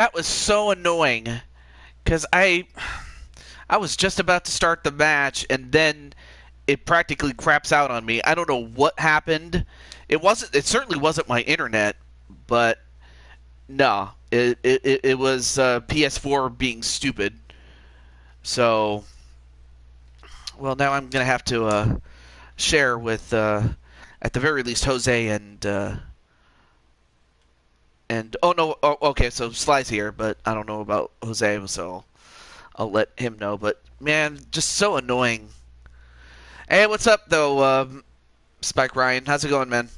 That was so annoying because I was just about to start the match and then it practically craps out on me. I don't know what happened. It certainly wasn't my internet, but no, it was PS4 being stupid. So, well, now I'm gonna have to share with at the very least Jose and oh no, oh, okay, so Sly's here, but I don't know about Jose, so I'll let him know. But man, just so annoying. Hey, what's up though, Spike Ryan? How's it going, man?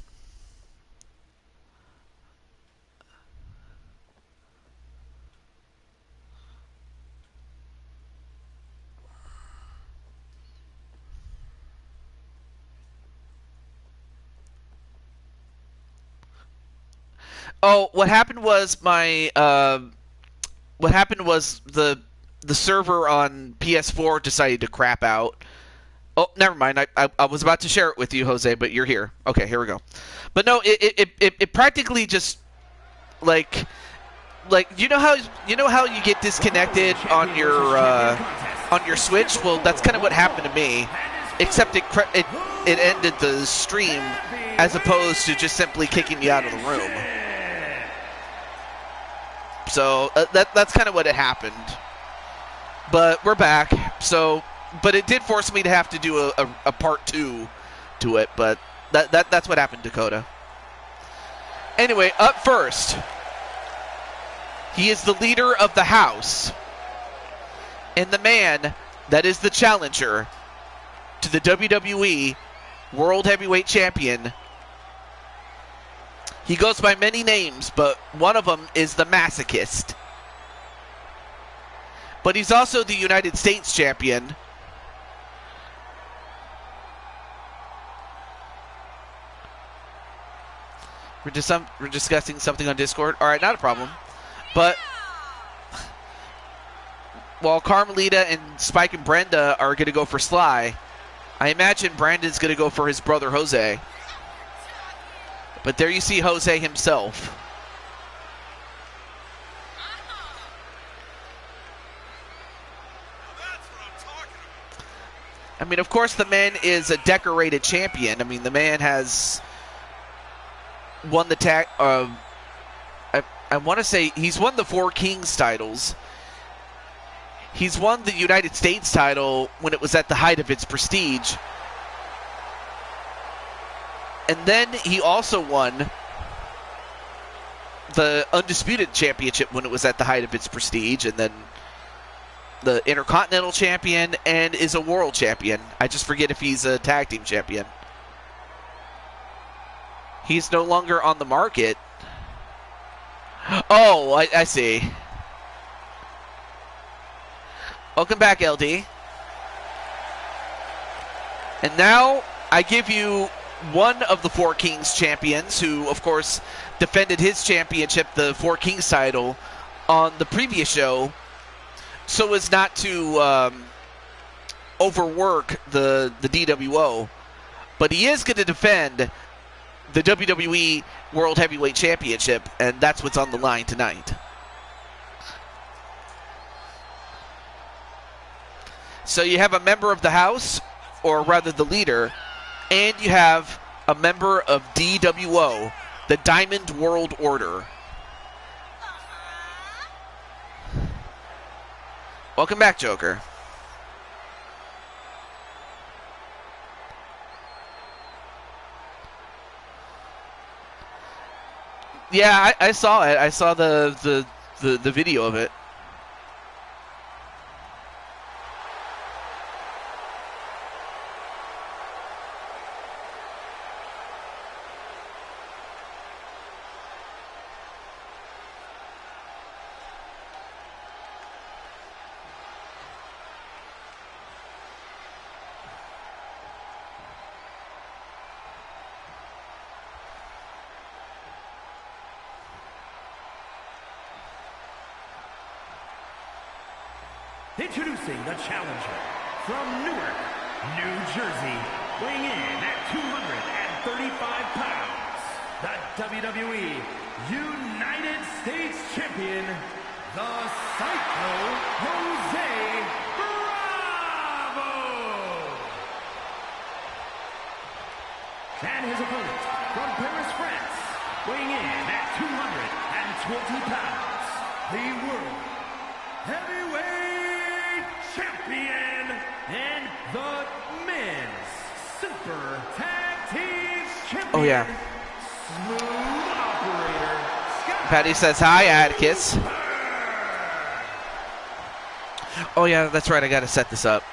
Oh, what happened was what happened was the server on PS4 decided to crap out. Oh, never mind. I was about to share it with you, Jose, but you're here. Okay, here we go. But no, it practically just like you know how you get disconnected on your Switch. Well, that's kind of what happened to me, except it ended the stream as opposed to just simply kicking me out of the room. So that's kind of what had happened. But we're back. So, but it did force me to have to do a part 2 to it. But that's what happened, Dakota. Anyway, up first, he is the leader of the house and the man that is the challenger to the WWE World Heavyweight Champion. He goes by many names, but one of them is the Masochist. But he's also the United States champion. We're discussing something on Discord. All right, not a problem. But while Carmelita and Spike and Brenda are going to go for Sly, I imagine Brandon's going to go for his brother Jose. But there you see Jose himself. I mean, of course, the man is a decorated champion. I mean, the man has won the tag. I want to say he's won the 4 Kings titles. He's won the United States title when it was at the height of its prestige. And then he also won the Undisputed Championship when it was at the height of its prestige, and then the Intercontinental Champion, and is a World Champion. I just forget if he's a Tag Team Champion. He's no longer on the market. Oh, I see. Welcome back, LD. And now I give you one of the 4 Kings champions who, of course, defended his championship, the 4 Kings title, on the previous show so as not to overwork the DWO. But he is going to defend the WWE World Heavyweight Championship, and that's what's on the line tonight. So you have a member of the house, or rather the leader, and you have a member of DWO, the Diamond World Order. Welcome back, Joker. Yeah, I saw it. I saw the video of it. Introducing the challenger from Newark, New Jersey, weighing in at 235 pounds, the WWE United States Champion, the Psycho Jose Bravo. And his opponent from Paris, France, weighing in at 220 pounds, the World Heavyweight Champion and the Men's Super Tag Team Champion. Oh, yeah. Smooth Operator Scott. Patty says hi, Atticus. Oh, yeah, that's right. I got to set this up.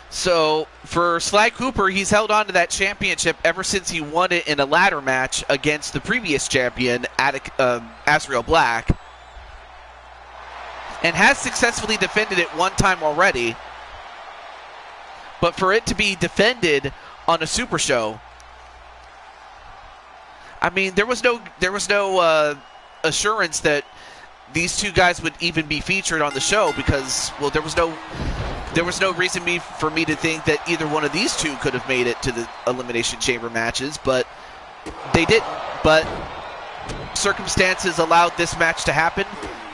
So, for Sly Cooper, he's held on to that championship ever since he won it in a ladder match against the previous champion, Azrael Black, and has successfully defended it one time already. But for it to be defended on a Super Show, I mean, there was no assurance that these two guys would even be featured on the show because, well, there was no reason for me to think that either one of these two could have made it to the Elimination Chamber matches, but they didn't. But circumstances allowed this match to happen,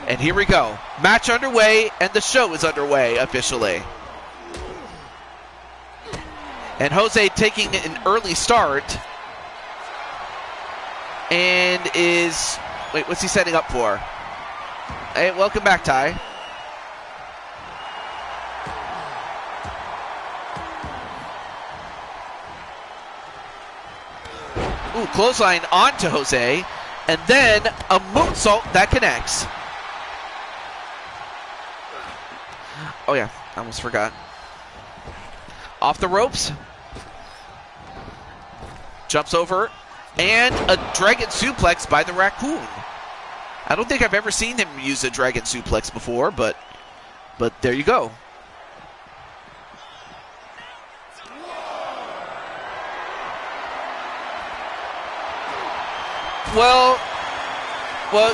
and here we go. Match underway, and the show is underway officially. And Jose taking an early start, and is... Wait, what's he setting up for? Hey, welcome back, Ty. Ooh, clothesline onto Jose, and then a moonsault that connects. Oh yeah, I almost forgot. Off the ropes. Jumps over, and a dragon suplex by the Raccoon. I don't think I've ever seen him use a dragon suplex before, but there you go. Well,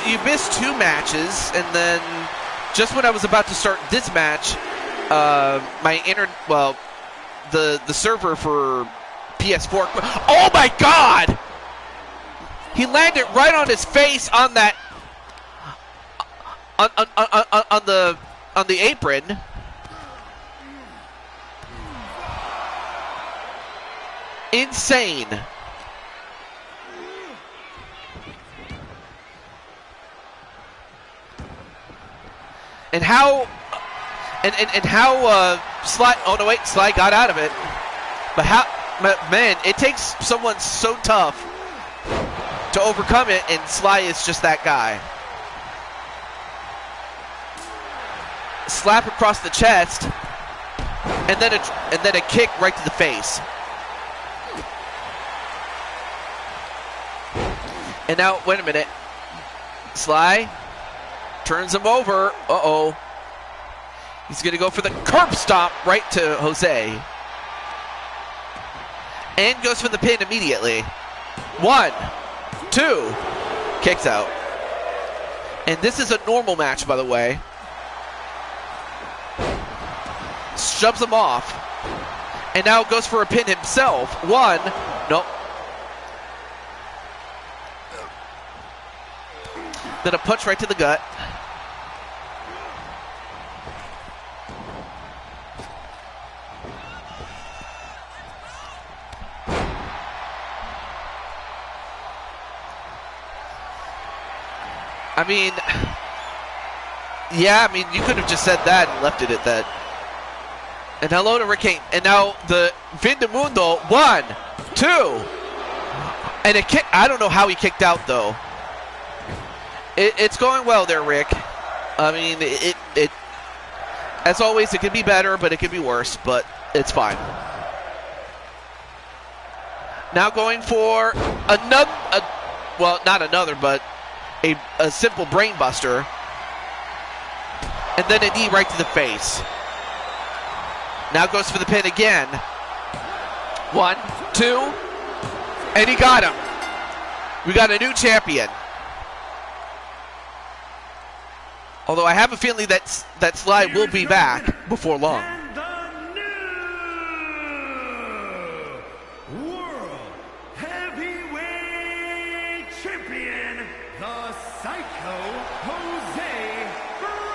you missed two matches, and then just when I was about to start this match, the server for PS4. Oh my God! He landed right on his face on that on the apron. Insane. And how Sly, oh no wait, Sly got out of it. But how, man, it takes someone so tough to overcome it, and Sly is just that guy. Slap across the chest, and then a kick right to the face. And now, wait a minute. Sly turns him over. Uh-oh. He's going to go for the curb stomp right to Jose. And goes for the pin immediately. 1, 2. Kicks out. And this is a normal match, by the way. Shoves him off. And now goes for a pin himself. 1. Nope. Then a punch right to the gut. I mean, yeah, I mean, you could have just said that and left it at that. And hello to Rick Kane. And now the Vindamundo. 1, 2. And a kick. I don't know how he kicked out, though. It's going well there, Rick. I mean, it as always, it could be better, but it could be worse, but it's fine. Now going for another, well, not another, but a simple brain buster. And then a knee right to the face. Now goes for the pin again. 1, 2, and he got him. We got a new champion. Although I have a feeling that Sly will be back before long. And the new World Heavyweight champion, the Psycho Jose Bravo!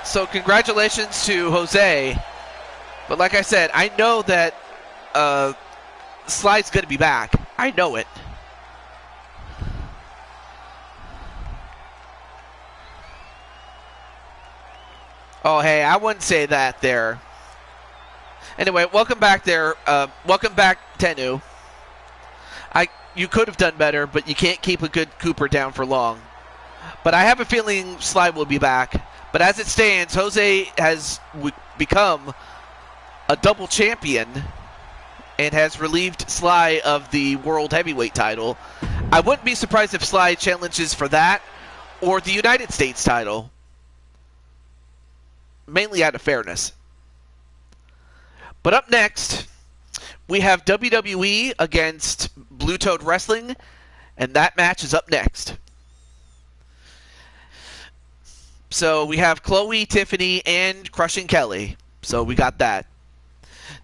So congratulations to Jose. But like I said, I know that Sly's going to be back. I know it. Oh, hey, I wouldn't say that there. Anyway, welcome back there. Welcome back, Tennu. You could have done better, but you can't keep a good Cooper down for long. But I have a feeling Sly will be back. But as it stands, Jose has become a double champion and has relieved Sly of the World Heavyweight title. I wouldn't be surprised if Sly challenges for that or the United States title. Mainly out of fairness. But up next, we have WWE against Blue Toad Wrestling, and that match is up next. So we have Chloe, Tiffany, and Crushing Kelly. So we got that.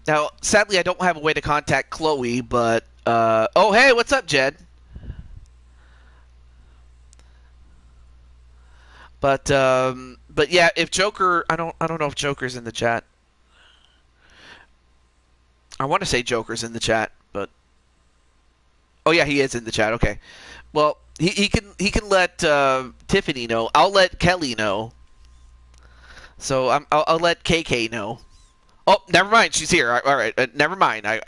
Now, sadly, I don't have a way to contact Chloe, but oh, hey, what's up, Jed? But yeah, if Joker, I don't know if Joker's in the chat. I want to say Joker's in the chat, but oh yeah, he is in the chat. Okay, well he can let Tiffany know. I'll let Kelly know. So I'll let KK know. Oh, never mind, she's here. All right, never mind. I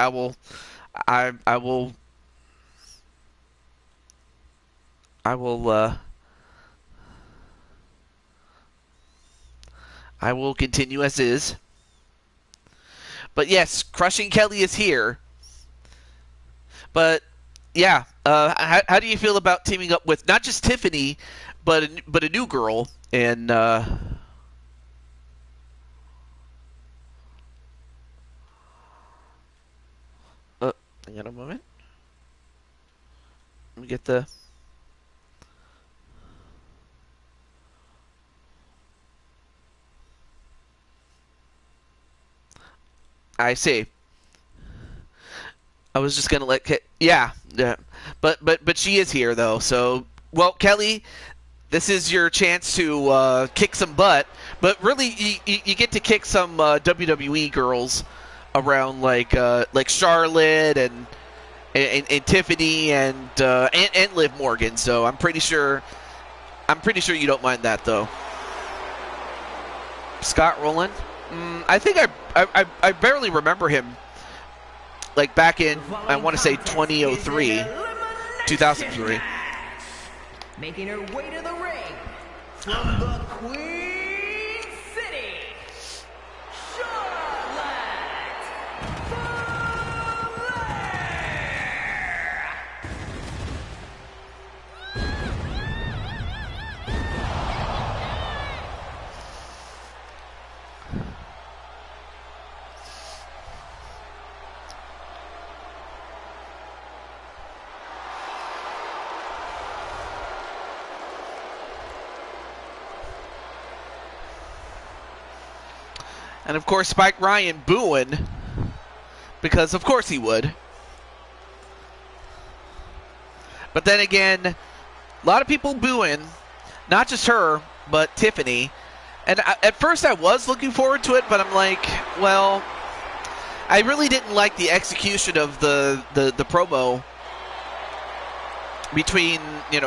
will continue as is. But yes, Crushing Kelly is here. But yeah, how do you feel about teaming up with not just Tiffany, but a new girl and hang on a moment. Let me get the. I see. I was just gonna let yeah, but she is here though. So well, Kelly, this is your chance to kick some butt. But really, you get to kick some WWE girls around like Charlotte and Tiffany and Liv Morgan. So I'm pretty sure you don't mind that though. Scott Rowland. I think I barely remember him, like back in, I want to say 2003, 2003. Making her way to the ring from the Queen City, Charlotte Flair. And of course, Spike Ryan booing, because of course he would. But then again, a lot of people booing, not just her, but Tiffany. And at first I was looking forward to it, but I'm like, well, I really didn't like the execution of the promo between,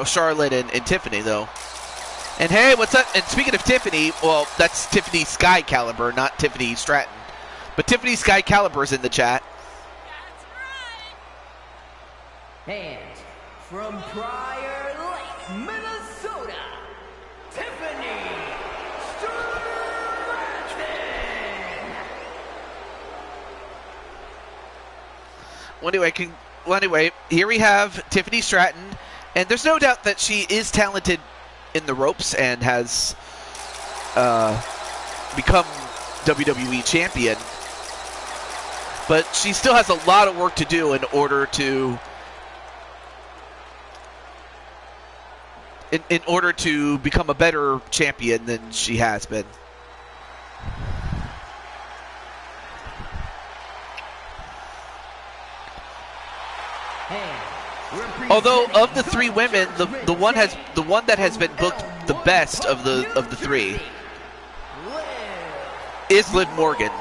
Charlotte and Tiffany, though. And hey, what's up? And speaking of Tiffany, well, that's Tiffany Sky Caliber, not Tiffany Stratton. But Tiffany Sky Caliber's in the chat. That's right. And from Prior Lake, Minnesota, Tiffany Stratton. Well, anyway, here we have Tiffany Stratton, and there's no doubt that she is talented in the ropes and has become WWE champion. But she still has a lot of work to do in order to become a better champion than she has been. Although of the three women, the one that has been booked the best of the three is Liv Morgan.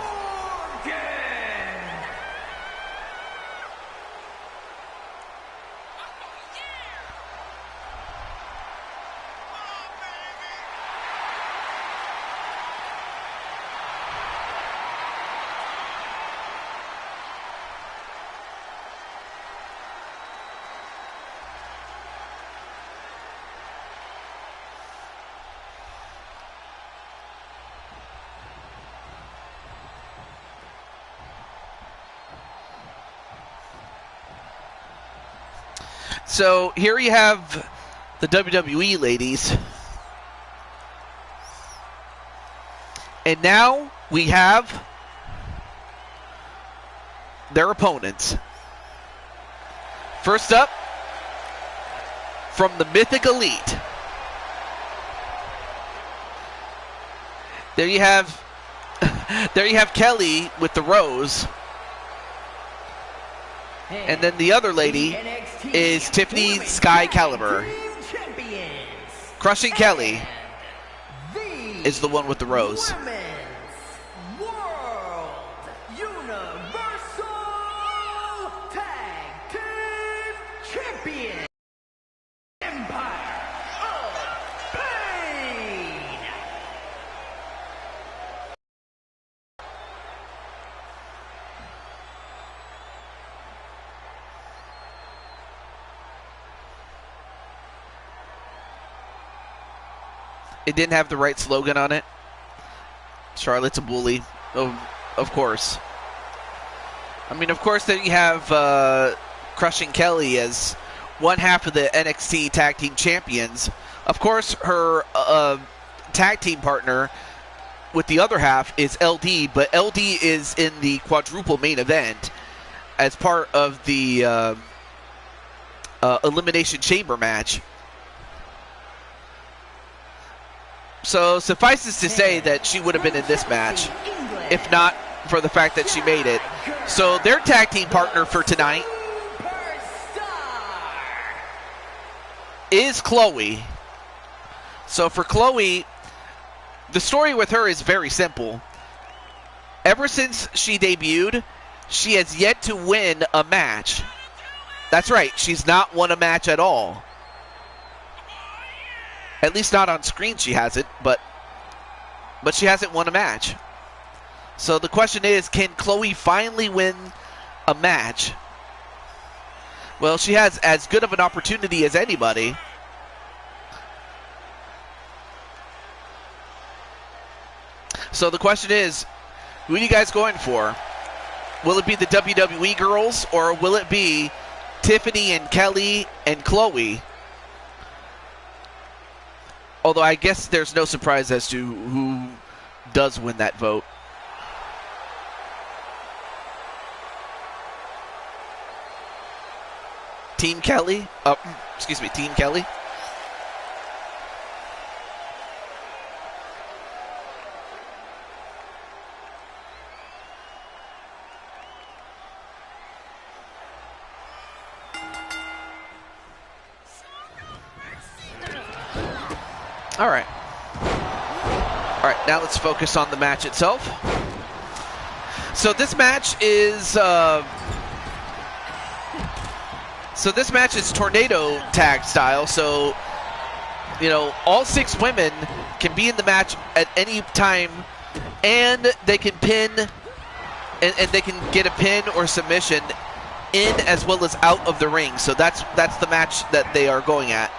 So here you have the WWE ladies. And now we have their opponents. First up, from the Mythic Elite. There you have Kelly with the rose. And then the other lady is Tiffany Sky Caliber. Crushing Kelly is the one with the rose. It didn't have the right slogan on it. Charlotte's a bully. Oh, of course. I mean, of course, then you have Crushing Kelly as one half of the NXT Tag Team Champions. Of course, her tag team partner with the other half is LD, but LD is in the quadruple main event as part of the Elimination Chamber match. So suffices to say that she would have been in this match if not for the fact that she made it. So their tag team partner for tonight is Chloe. So for Chloe, the story with her is very simple. Ever since she debuted, she has yet to win a match. That's right, she's not won a match at all. At least not on screen she hasn't, but she hasn't won a match. So the question is, can Chloe finally win a match? Well, she has as good of an opportunity as anybody. So the question is, who are you guys going for? Will it be the WWE girls, or will it be Tiffany and Kelly and Chloe? Although I guess there's no surprise as to who does win that vote. Team Kelly? Excuse me, Team Kelly? All right, now let's focus on the match itself. So this match is tornado tag style. So, you know, all 6 women can be in the match at any time, and they can pin, and they can get a pin or submission in as well as out of the ring. So that's the match that they are going at.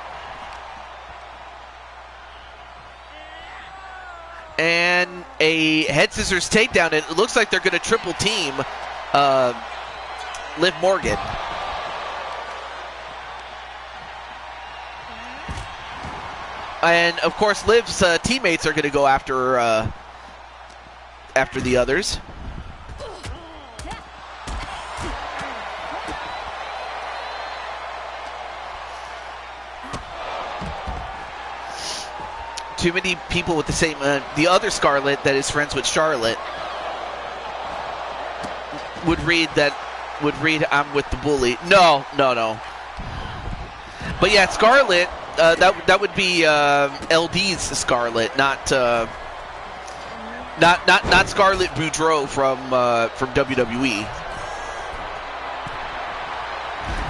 And a head scissors takedown. It looks like they're going to triple team Liv Morgan. And of course, Liv's teammates are going to go after after the others. Too many people with the same, the other Scarlett that is friends with Charlotte would read I'm with the bully. No. But yeah, Scarlett, that would be LD's Scarlett, not Scarlett Boudreaux from WWE.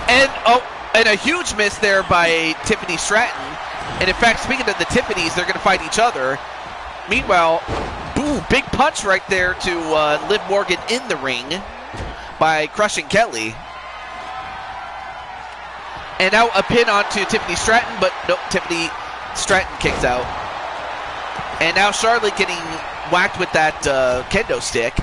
And a huge miss there by Tiffany Stratton. And in fact, speaking of the Tiffany's, they're going to fight each other. Meanwhile, boom, big punch right there to Liv Morgan in the ring by crushing Kelly. And now a pin onto Tiffany Stratton, but nope, Tiffany Stratton kicks out. And now Charlotte getting whacked with that kendo stick.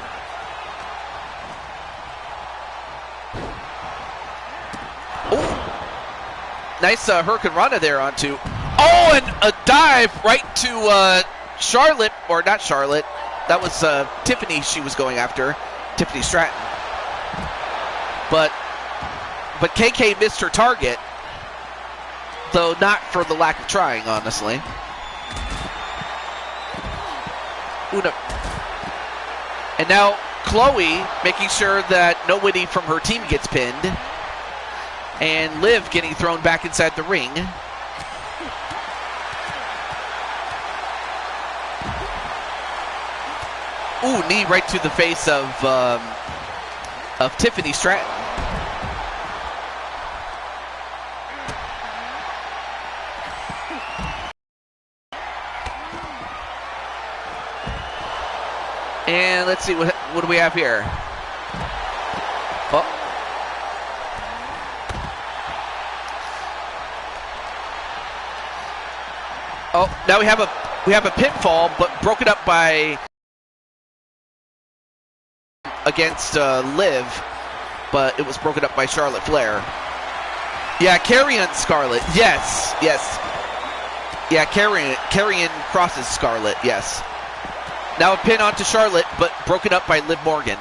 Oh, nice Hurricane Rana there onto. Oh, and a dive right to Charlotte, or not Charlotte. That was Tiffany she was going after, Tiffany Stratton. But KK missed her target, though not for the lack of trying, honestly. Una. And now Chloe making sure that nobody from her team gets pinned. And Liv getting thrown back inside the ring. Ooh, knee right to the face of Tiffany Stratton. And let's see, what do we have here? Oh, now we have a pinfall, but broken up by against Liv, but it was broken up by Charlotte Flair. Yeah, Carrion Scarlett. Yes. Yeah, Carrion crosses Scarlett. Yes. Now a pin onto Charlotte, but broken up by Liv Morgan.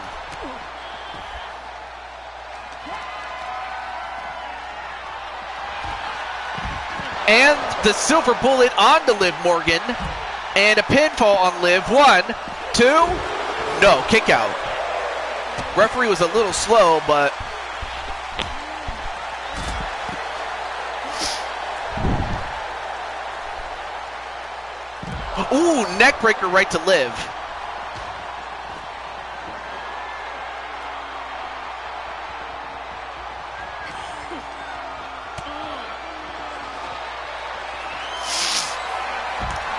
And the silver bullet onto Liv Morgan. And a pinfall on Liv. 1, 2. No, kick out. Referee was a little slow, but ooh, neck breaker right to Liv.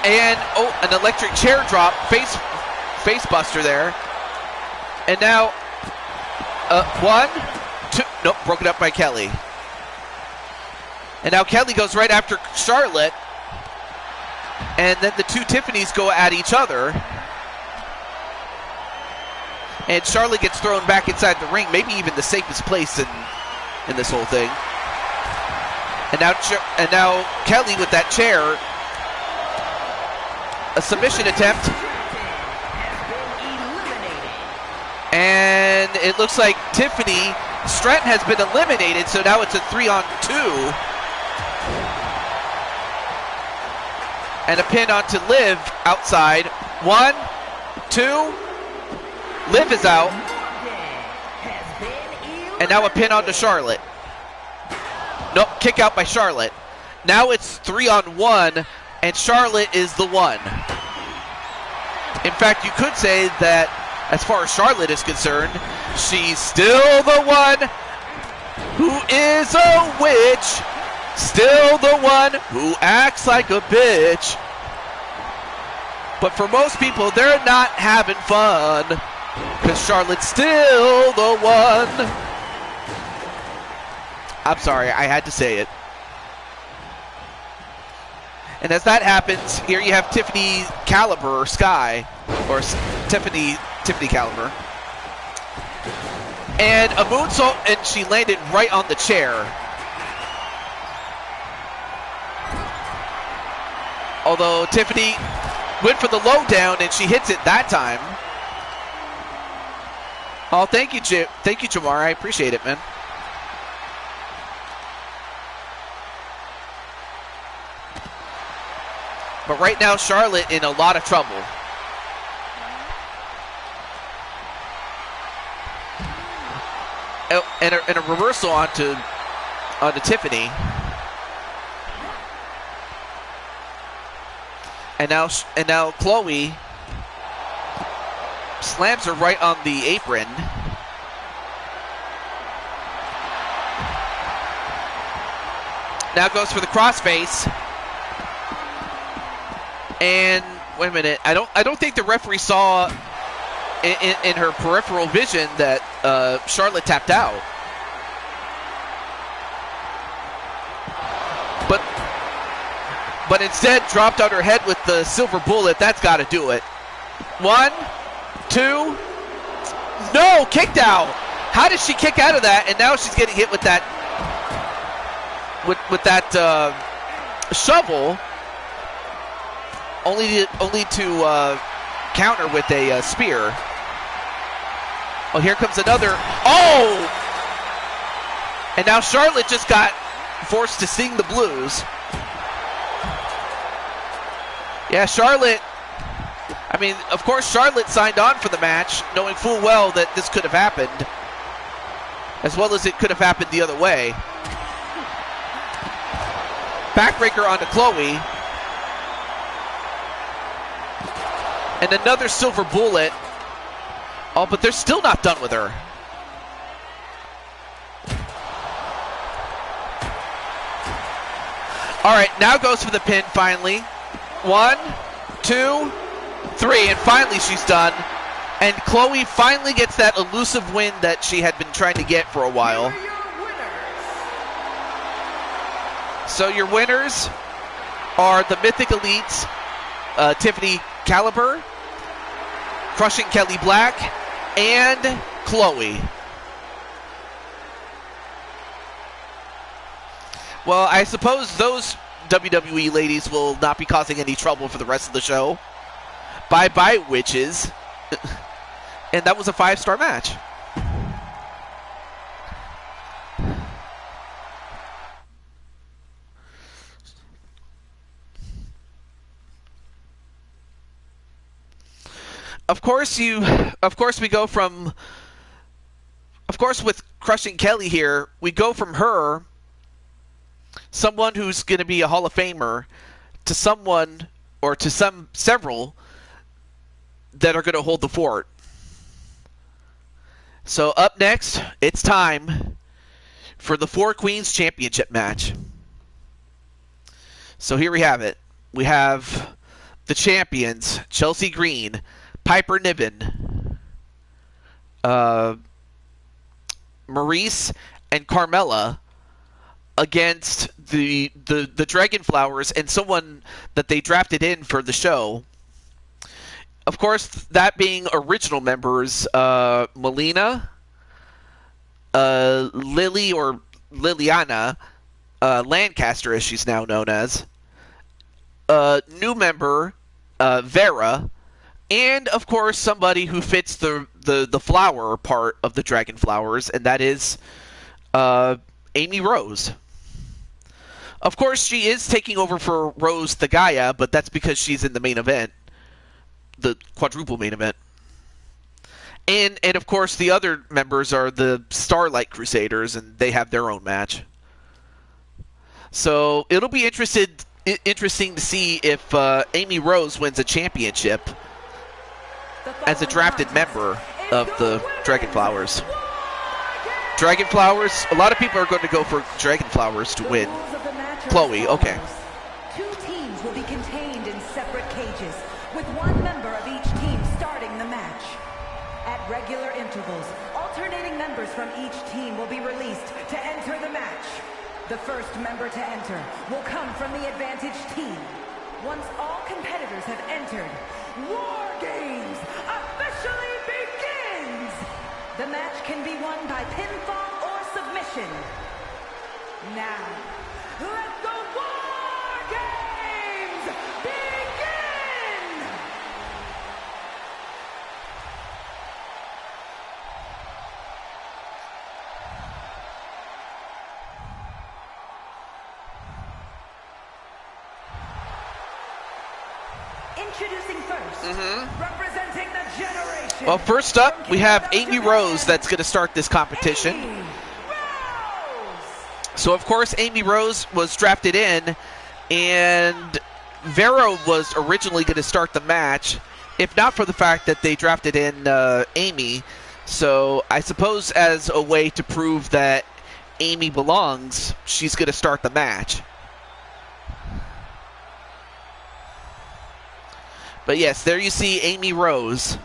And an electric chair drop, face buster there. And now 1, 2, nope, broken up by Kelly. And now Kelly goes right after Charlotte. And then the two Tiffany's go at each other. And Charlotte gets thrown back inside the ring, maybe even the safest place in this whole thing. And now Kelly with that chair. A submission attempt. And it looks like Tiffany Stratton has been eliminated, so now it's a 3-on-2. And a pin onto Liv outside. 1, 2. Liv is out. And now a pin onto Charlotte. Nope, kick out by Charlotte. Now it's 3-on-1, and Charlotte is the one. In fact, you could say that as far as Charlotte is concerned, she's still the one who is a witch. Still the one who acts like a bitch. But for most people, they're not having fun, because Charlotte's still the one. I'm sorry, I had to say it. And as that happens, here you have Tiffany Caliber, or Sky, or Tiffany Caliber. And a moonsault, and she landed right on the chair. Although Tiffany went for the low down, and she hits it that time. Oh, thank you, thank you, Jamar. I appreciate it, man. But right now, Charlotte in a lot of trouble. And a reversal onto Tiffany. And now Chloe slams her right on the apron. Now goes for the crossface. And wait a minute, I don't think the referee saw in her peripheral vision that Charlotte tapped out. But instead dropped on her head with the silver bullet. That's got to do it. 1, 2, no, kicked out. How did she kick out of that? And now she's getting hit with that with that shovel. Only to counter with a spear. Oh, here comes another. Oh! And now Charlotte just got forced to sing the blues. Yeah, Charlotte. I mean, of course, Charlotte signed on for the match, knowing full well that this could have happened, as well as it could have happened the other way. Backbreaker onto Chloe. And another silver bullet. Oh, but they're still not done with her. All right, now goes for the pin finally. 1, 2, 3, and finally she's done. And Chloe finally gets that elusive win that she had been trying to get for a while. So your winners are the Mythic Elites, Tiffany Caliber, Crushing Kelly Black, and Chloe. Well, I suppose those WWE ladies will not be causing any trouble for the rest of the show. Bye-bye, witches. And that was a 5-star match. Of course, we go from, of course, with Crushing Kelly here, we go from her, someone who's going to be a Hall of Famer, to someone, or to several, that are going to hold the fort. So up next, it's time for the Four Queens Championship match. So here we have it. We have the champions, Chelsea Green, Piper Niven, Maurice, and Carmella against the Dragon Flowers and someone that they drafted in for the show. Of course, that being original members, Melina, Lily or Liliana Lancaster, as she's now known as, new member Vera, and of course somebody who fits the flower part of the Dragon Flowers, and that is Amy Rose. Of course, she is taking over for Rose the Gaia, but that's because she's in the main event, the quadruple main event. And of course, the other members are the Starlight Crusaders, and they have their own match. So it'll be interesting to see if Amy Rose wins a championship as a drafted member of the Dragon Flowers. Dragon Flowers, a lot of people are going to go for Dragon Flowers to win. Chloe, okay. Two teams will be contained in separate cages, with one member of each team starting the match. At regular intervals, alternating members from each team will be released to enter the match. The first member to enter will come from the advantaged team. Once all competitors have entered, War Games officially begins! The match can be won by pinfall or submission. Now, let the War Games begin! Introducing first, representing the generation. Well, first up, we have Amy Rose that's going to start this competition. Amy Rose. So, of course, Amy Rose was drafted in, and Vero was originally going to start the match, if not for the fact that they drafted in Amy. So, I suppose as a way to prove that Amy belongs, she's going to start the match. But yes, there you see Amy Rose.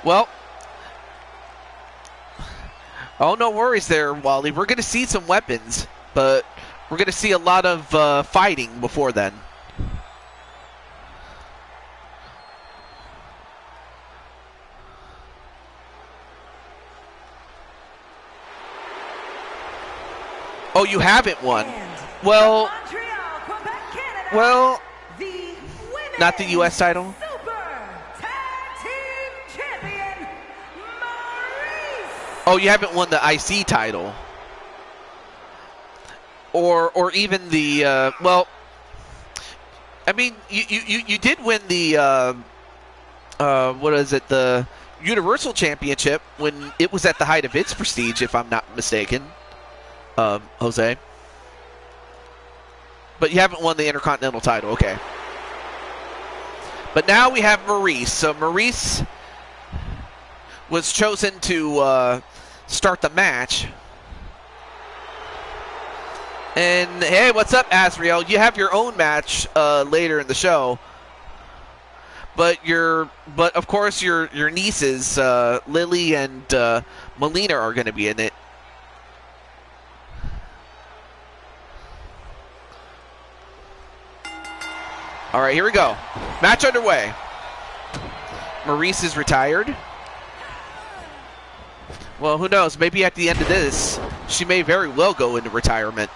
Well, oh, no worries there, Wally. We're going to see some weapons, but we're going to see a lot of fighting before then. Oh, you haven't won. Well, Montreal, Quebec, Canada, well, the women's not the U.S. title. Super Tag Team Champion, Maurice. Oh, you haven't won the IC title. Or even the, well, I mean, you did win the, what is it, the Universal Championship when it was at the height of its prestige, if I'm not mistaken, Jose. But you haven't won the Intercontinental title, okay. But now we have Maurice. So Maurice was chosen to start the match. And hey, what's up, Azriel? You have your own match later in the show, but of course your nieces Lily and Melina are going to be in it. All right, here we go. Match underway. Maurice is retired. Well, who knows? Maybe at the end of this, she may very well go into retirement.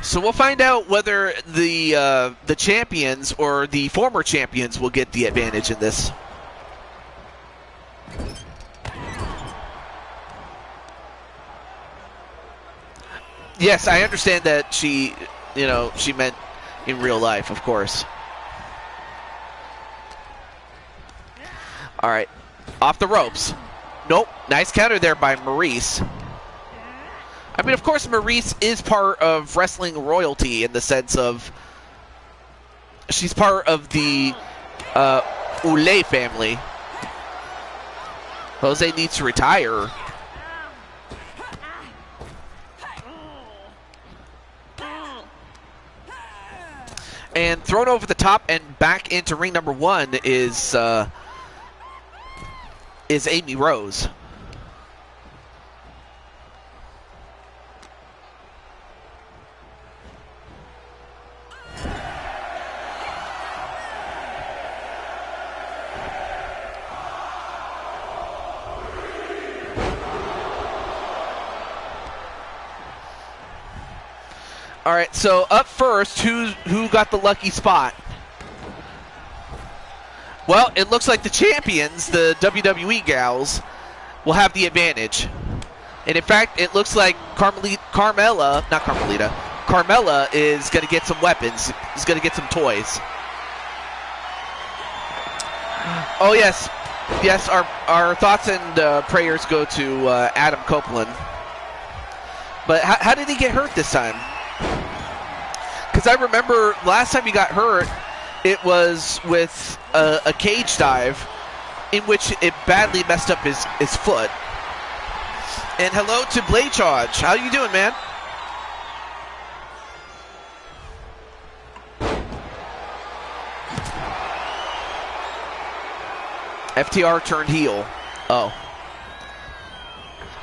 So we'll find out whether the champions or the former champions will get the advantage in this. Yes, I understand that she meant in real life, of course. All right, off the ropes. Nope, nice counter there by Maurice. I mean, of course, Maurice is part of wrestling royalty in the sense of she's part of the Oulet family. Jose needs to retire. And thrown over the top and back into ring number one is Amy Rose. All right, so up first, who got the lucky spot? Well, it looks like the champions, the WWE gals, will have the advantage. And in fact, it looks like Carmella is going to get some weapons. Is going to get some toys. Oh, yes. Yes, our thoughts and prayers go to Adam Copeland. But how did he get hurt this time? Because I remember last time he got hurt, it was with a cage dive in which it badly messed up his foot. And hello to Blade Charge. How you doing, man? FTR turned heel. Oh.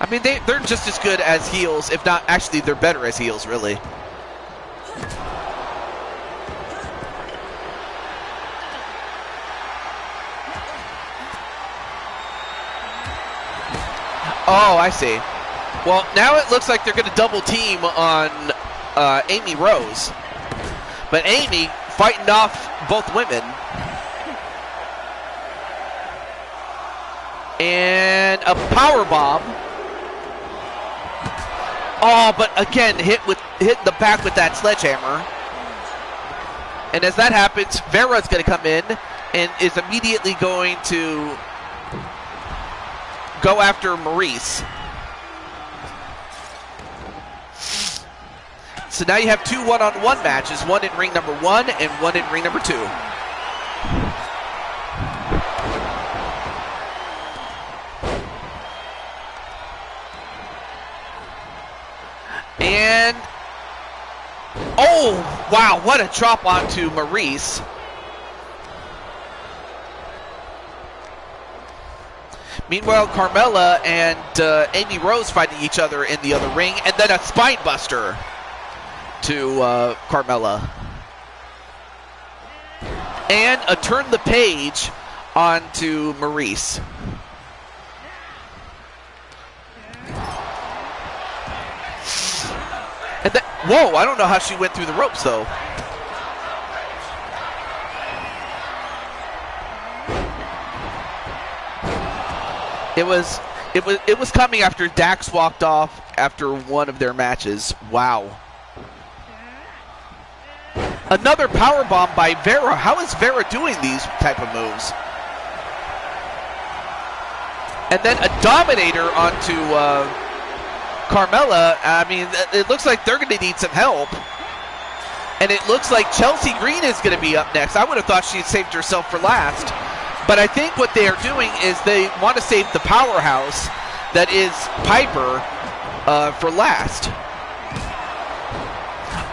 I mean, they're just as good as heels, if not, actually, they're better as heels, really. Oh, I see. Well, now it looks like they're going to double team on Amy Rose. But Amy fighting off both women. And a power bomb. Oh, but again, hit the back with that sledgehammer. And as that happens, Vera's going to come in and is immediately going to go after Maurice. So now you have two one-on-one matches, one in ring number 1 and one in ring number 2. And, oh, wow, what a drop onto Maurice. Meanwhile, Carmella and Amy Rose fighting each other in the other ring, and then a spine buster to Carmella. And a turn the page onto Maurice. And then, whoa, I don't know how she went through the ropes, though. It was coming after Dax walked off after one of their matches. Wow. Another powerbomb by Vera. How is Vera doing these type of moves? And then a Dominator onto Carmella. I mean, it looks like they're going to need some help. And it looks like Chelsea Green is going to be up next. I would have thought she saved herself for last. But I think what they are doing is they want to save the powerhouse that is Piper for last.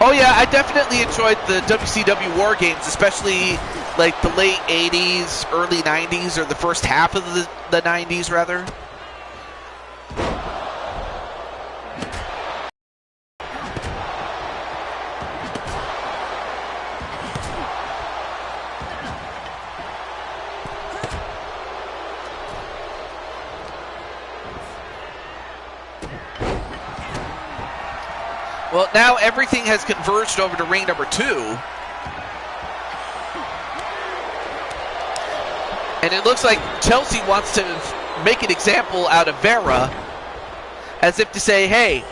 Oh yeah, I definitely enjoyed the WCW War Games, especially like the late 80s, early 90s, or the first half of the 90s, rather. Well, now everything has converged over to ring number 2. And it looks like Chelsea wants to make an example out of Vera, as if to say, hey,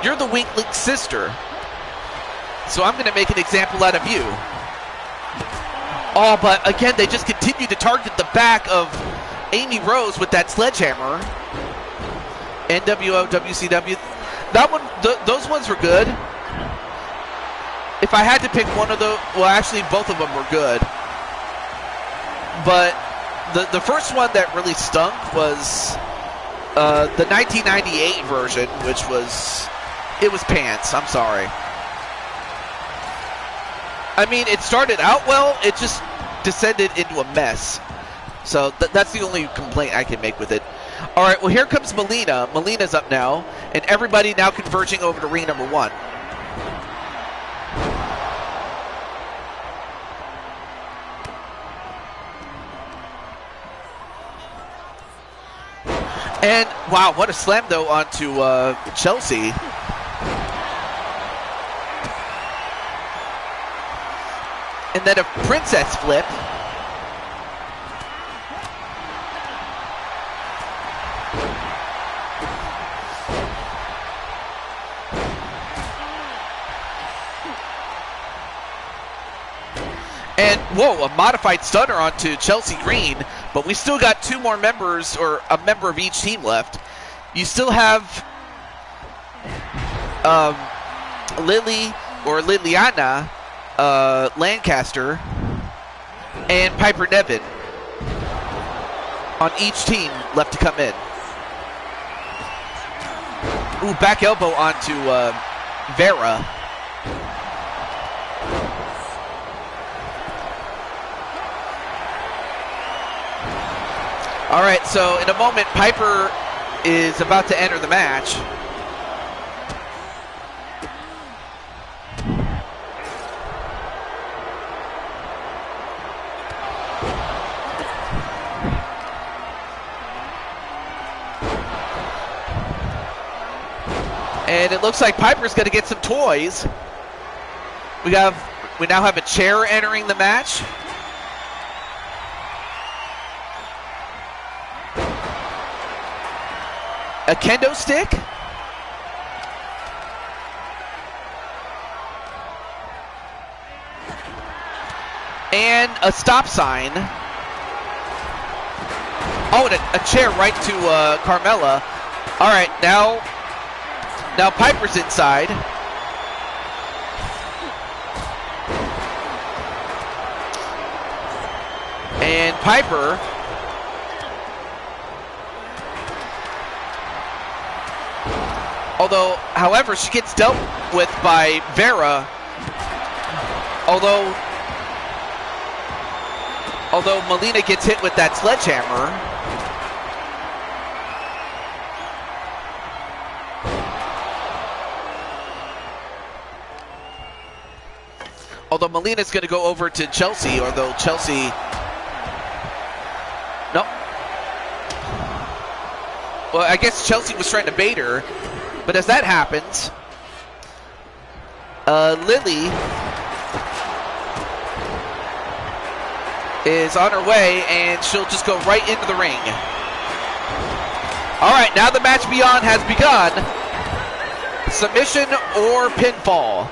you're the Wink Link sister, so I'm going to make an example out of you. Oh, but again, they just continue to target the back of Amy Rose with that sledgehammer. NWO, WCW. That one, those ones were good. If I had to pick one of those, well, actually, both of them were good. But the first one that really stunk was the 1998 version, which was, it was pants. I'm sorry. I mean, it started out well. It just descended into a mess. So that's the only complaint I can make with it. All right, well, here comes Melina. Melina's up now, and everybody now converging over to ring number 1. And, wow, what a slam, though, onto Chelsea. And then a princess flip. And, whoa, a modified stunner onto Chelsea Green, but we still got 2 more members, or a member of each team left. You still have Lily, or Liliana Lancaster, and Piper Nevin on each team left to come in. Ooh, back elbow onto Vera. All right, so in a moment, Piper is about to enter the match. And it looks like Piper's going to get some toys. We now have a chair entering the match. a kendo stick. And a stop sign. Oh, and a chair right to Carmella. All right, now Piper's inside. And Piper, however, she gets dealt with by Vera. Although Melina gets hit with that sledgehammer. Although Melina's going to go over to Chelsea, although Chelsea... No. Well, I guess Chelsea was trying to bait her. But as that happens, Lily is on her way, and she'll just go right into the ring. All right, now the match beyond has begun. Submission or pinfall.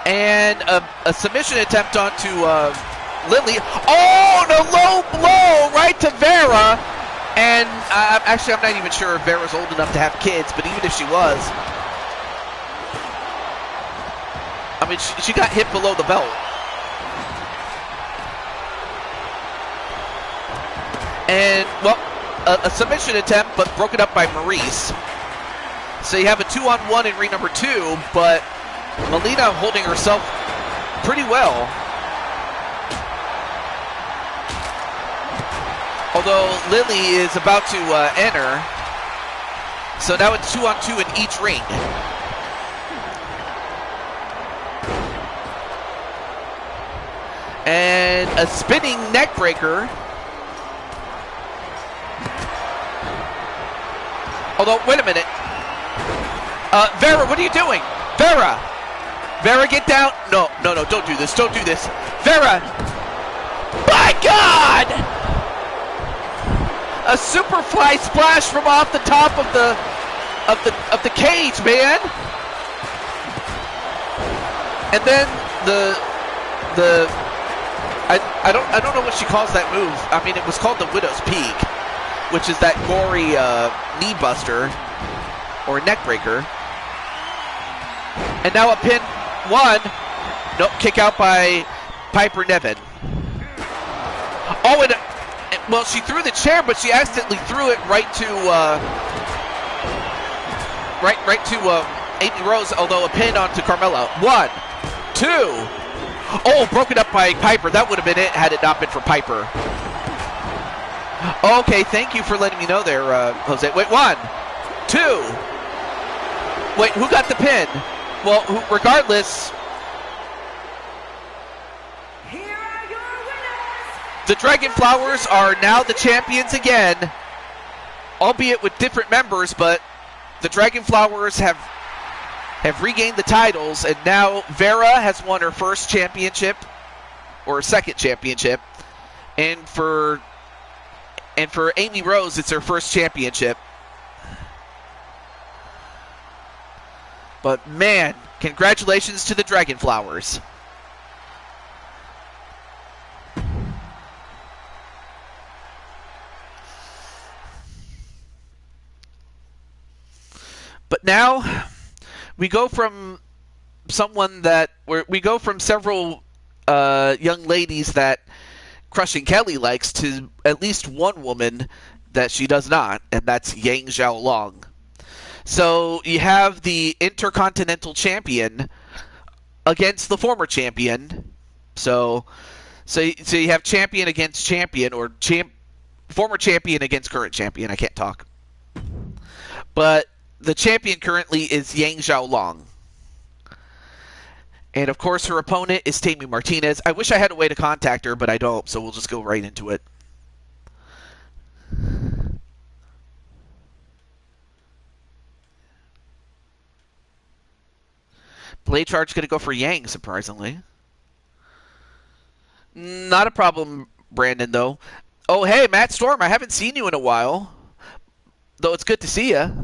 And a submission attempt onto Lily. Oh, and a low blow right to Vera. And actually, I'm not even sure if Vera's old enough to have kids, but even if she was, I mean, she got hit below the belt. And, well, a submission attempt, but broken up by Maurice. So you have a 2-on-1 in ring number 2, but Melina holding herself pretty well. Although Lily is about to enter. So now it's 2-on-2 in each ring. And a spinning neck breaker. Although, wait a minute. Vera, what are you doing? Vera! Vera, get down. No, don't do this. Don't do this. Vera! My God! A superfly splash from off the top of the cage, man. And then I don't know what she calls that move. I mean, it was called the Widow's Peak, which is that gory knee buster or neck breaker. And now a pin. 1. Nope, kick out by Piper Niven. Oh, and well, she threw the chair, but she accidentally threw it right to Amy Rose. Although a pin onto Carmella. 1, 2. Oh, broken up by Piper. That would have been it had it not been for Piper. Okay, thank you for letting me know there, Jose. Wait, 1, 2. Wait, who got the pin? Well, regardless, Here are your winners. the Dragon Flowers are now the champions again, albeit with different members, but the Dragon Flowers have regained the titles, and now Vera has won her first championship, or her second championship, and for Amy Rose, it's her first championship. But man, congratulations to the Dragon Flowers. But now we go from several young ladies that Crushing Kelly likes to at least one woman that she does not, and that's Yang Xiaolong. So you have the Intercontinental Champion against the former champion. So you have champion against champion, or former champion against current champion. I can't talk. But the champion currently is Yang Xiaolong. And of course her opponent is Tammy Martinez. I wish I had a way to contact her, but I don't, so we'll just go right into it. Blade Charge going to go for Yang, surprisingly. Not a problem, Brandon, though. Oh, hey, Matt Storm, I haven't seen you in a while. Though it's good to see you.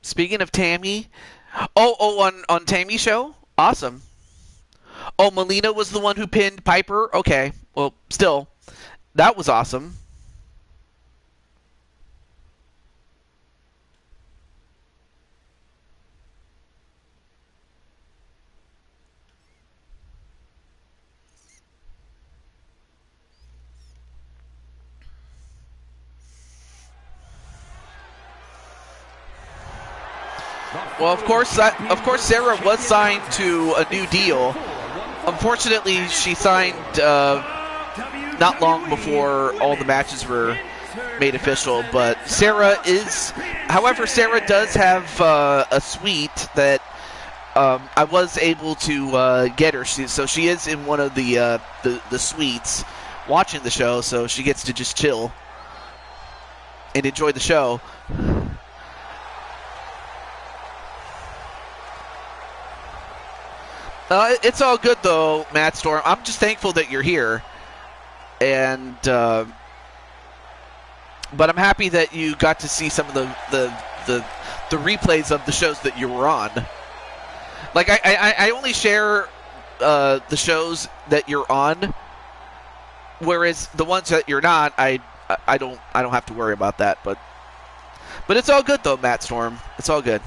Speaking of Tammy, on Tammy's show, awesome. Oh, Melina was the one who pinned Piper. Okay, well, still, that was awesome. Well, of course, Sarah was signed to a new deal. Unfortunately, she signed not long before all the matches were made official. But however, Sarah does have a suite that I was able to get her. So she is in one of the suites watching the show, so she gets to just chill and enjoy the show. It's all good, though, Matt Storm. I'm just thankful that you're here. And but I'm happy that you got to see some of the replays of the shows that you were on. Like, I only share the shows that you're on, whereas the ones that you're not, I don't have to worry about that. But it's all good, though, Matt Storm. It's all good.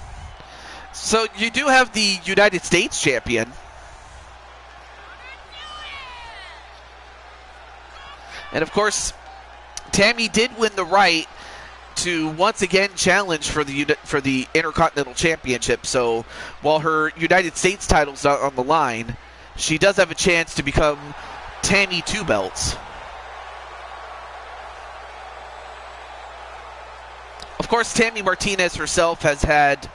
So you do have the United States champion. And, of course, Tammy did win the right to once again challenge for the Intercontinental Championship. So while her United States title's not on the line, she does have a chance to become Tammy Two Belts. Of course, Tammy Martinez herself has had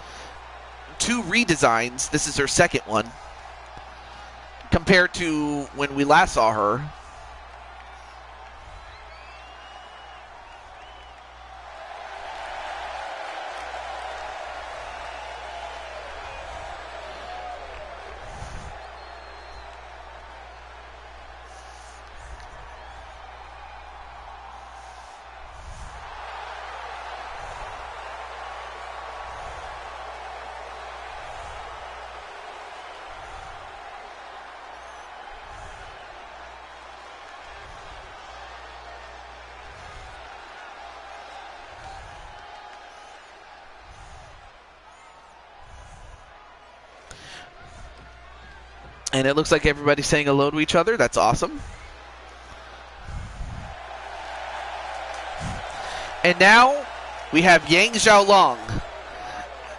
2 redesigns. This is her second one, compared to when we last saw her. And it looks like everybody's saying hello to each other. That's awesome. And now we have Yang Xiaolong,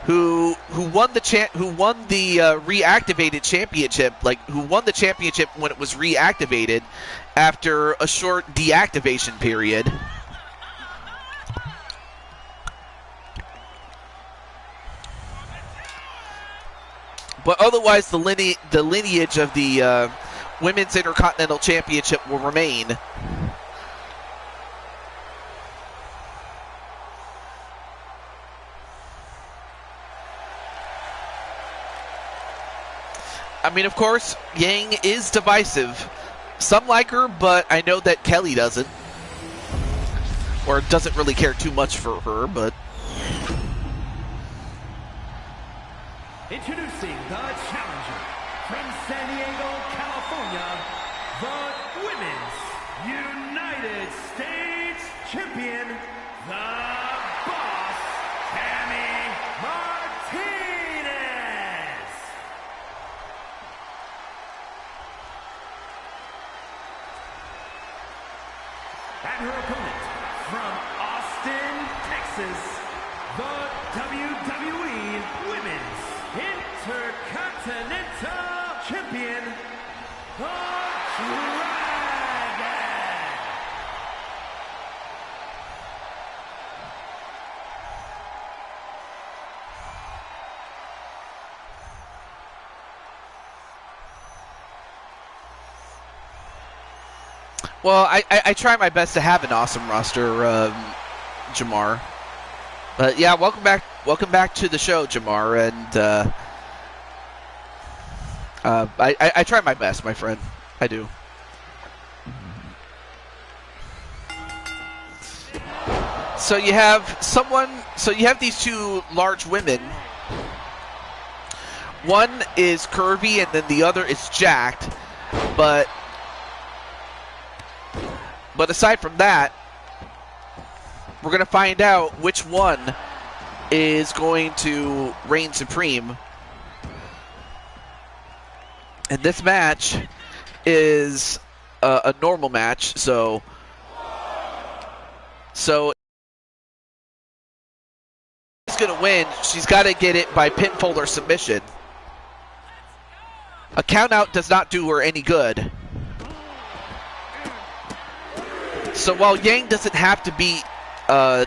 who won the reactivated championship, who won the championship when it was reactivated after a short deactivation period. But otherwise, the lineage of the Women's Intercontinental Championship will remain. I mean, of course, Yang is divisive. Some like her, but I know that Kelly doesn't. Or doesn't really care too much for her, but... Introducing the challenger from San Diego, California, the Women's United States Champion, the Boss, Tammy Martinez. And her opponent from Austin, Texas, the WWE Women's Intercontinental Champion, the Dragon. Well, I try my best to have an awesome roster, Jamar. But yeah, welcome back to the show, Jamar, and I try my best, my friend. I do. So you have these two large women. One is curvy and then the other is jacked. But aside from that, we're going to find out which one is going to reign supreme. And this match is a normal match, so she's going to win. She's got to get it by pinfall or submission. A countout does not do her any good. So while Yang doesn't have to beat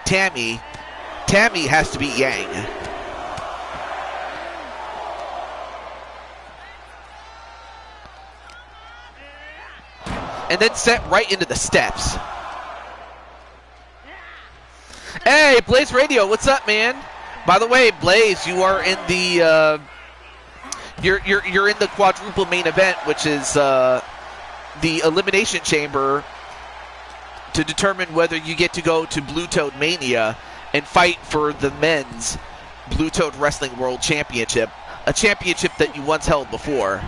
Tammy has to beat Yang. And then set right into the steps. Hey, Blaze Radio, what's up, man? By the way, Blaze, you are in the you're in the quadruple main event, which is the Elimination Chamber, to determine whether you get to go to Blue Toad Mania and fight for the men's Blue Toad Wrestling World Championship, a championship that you once held before.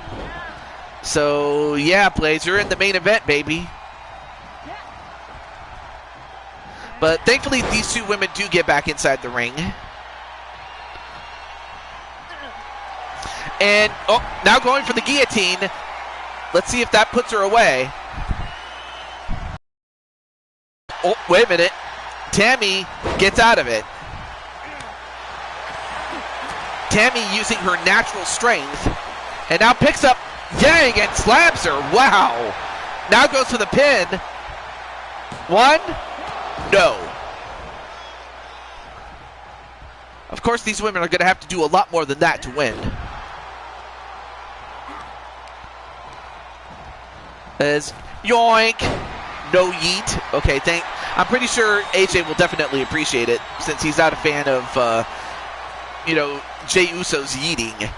So yeah, Blaze, you're in the main event, baby. But thankfully, these two women do get back inside the ring. And now going for the guillotine. Let's see if that puts her away. Oh, wait a minute. Tammy gets out of it. Tammy using her natural strength. And now picks up Yang and slams her. Wow. Now goes for the pin. One. No. Of course, these women are going to have to do a lot more than that to win. As yoink. No yeet. Okay, I'm pretty sure AJ will definitely appreciate it, since he's not a fan of, Jey Uso's yeeting.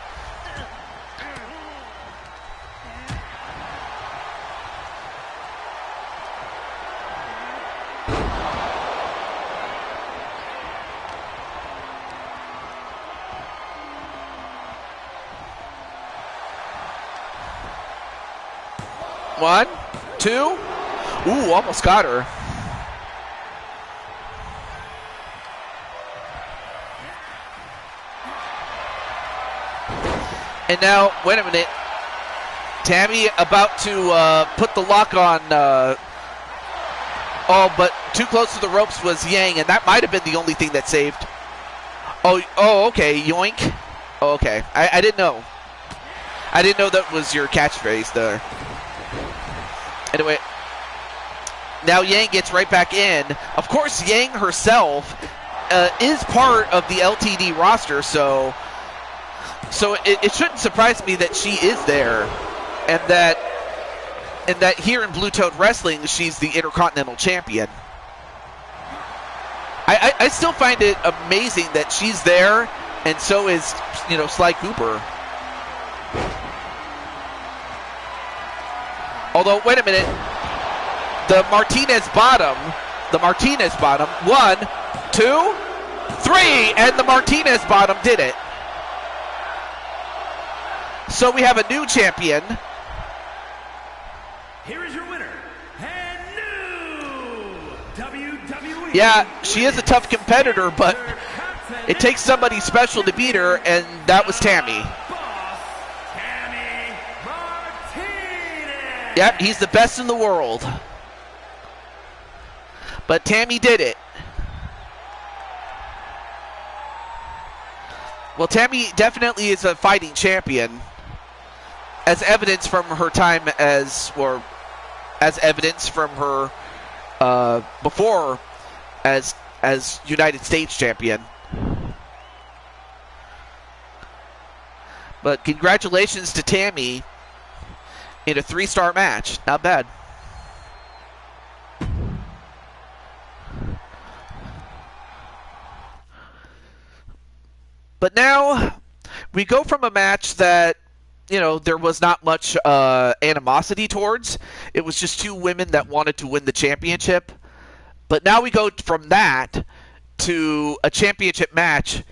One, two. Ooh, almost got her. And now, wait a minute. Tammy about to put the lock on. But too close to the ropes was Yang, and that might have been the only thing that saved. Oh, okay, yoink. Oh, okay, I didn't know. I didn't know that was your catchphrase there. Anyway, now Yang gets right back in. Of course, Yang herself is part of the LTD roster, so it shouldn't surprise me that she is there, and that here in Blue Toad Wrestling, she's the Intercontinental Champion. I still find it amazing that she's there, and so is, Sly Cooper. Although, wait a minute, the Martinez bottom, 1, 2, 3, and the Martinez bottom did it. So we have a new champion. Here is your winner, and new WWE. Yeah, she is a tough competitor, but it takes somebody special to beat her, and that was Tammy. Yep, he's the best in the world. But Tammy did it. Well, Tammy definitely is a fighting champion, as evidence from her time as evidence from her before as United States champion. But congratulations to Tammy in a 3-star match. Not bad. But now we go from a match that, you know, there was not much animosity towards. It was just two women that wanted to win the championship. But now we go from that to a championship match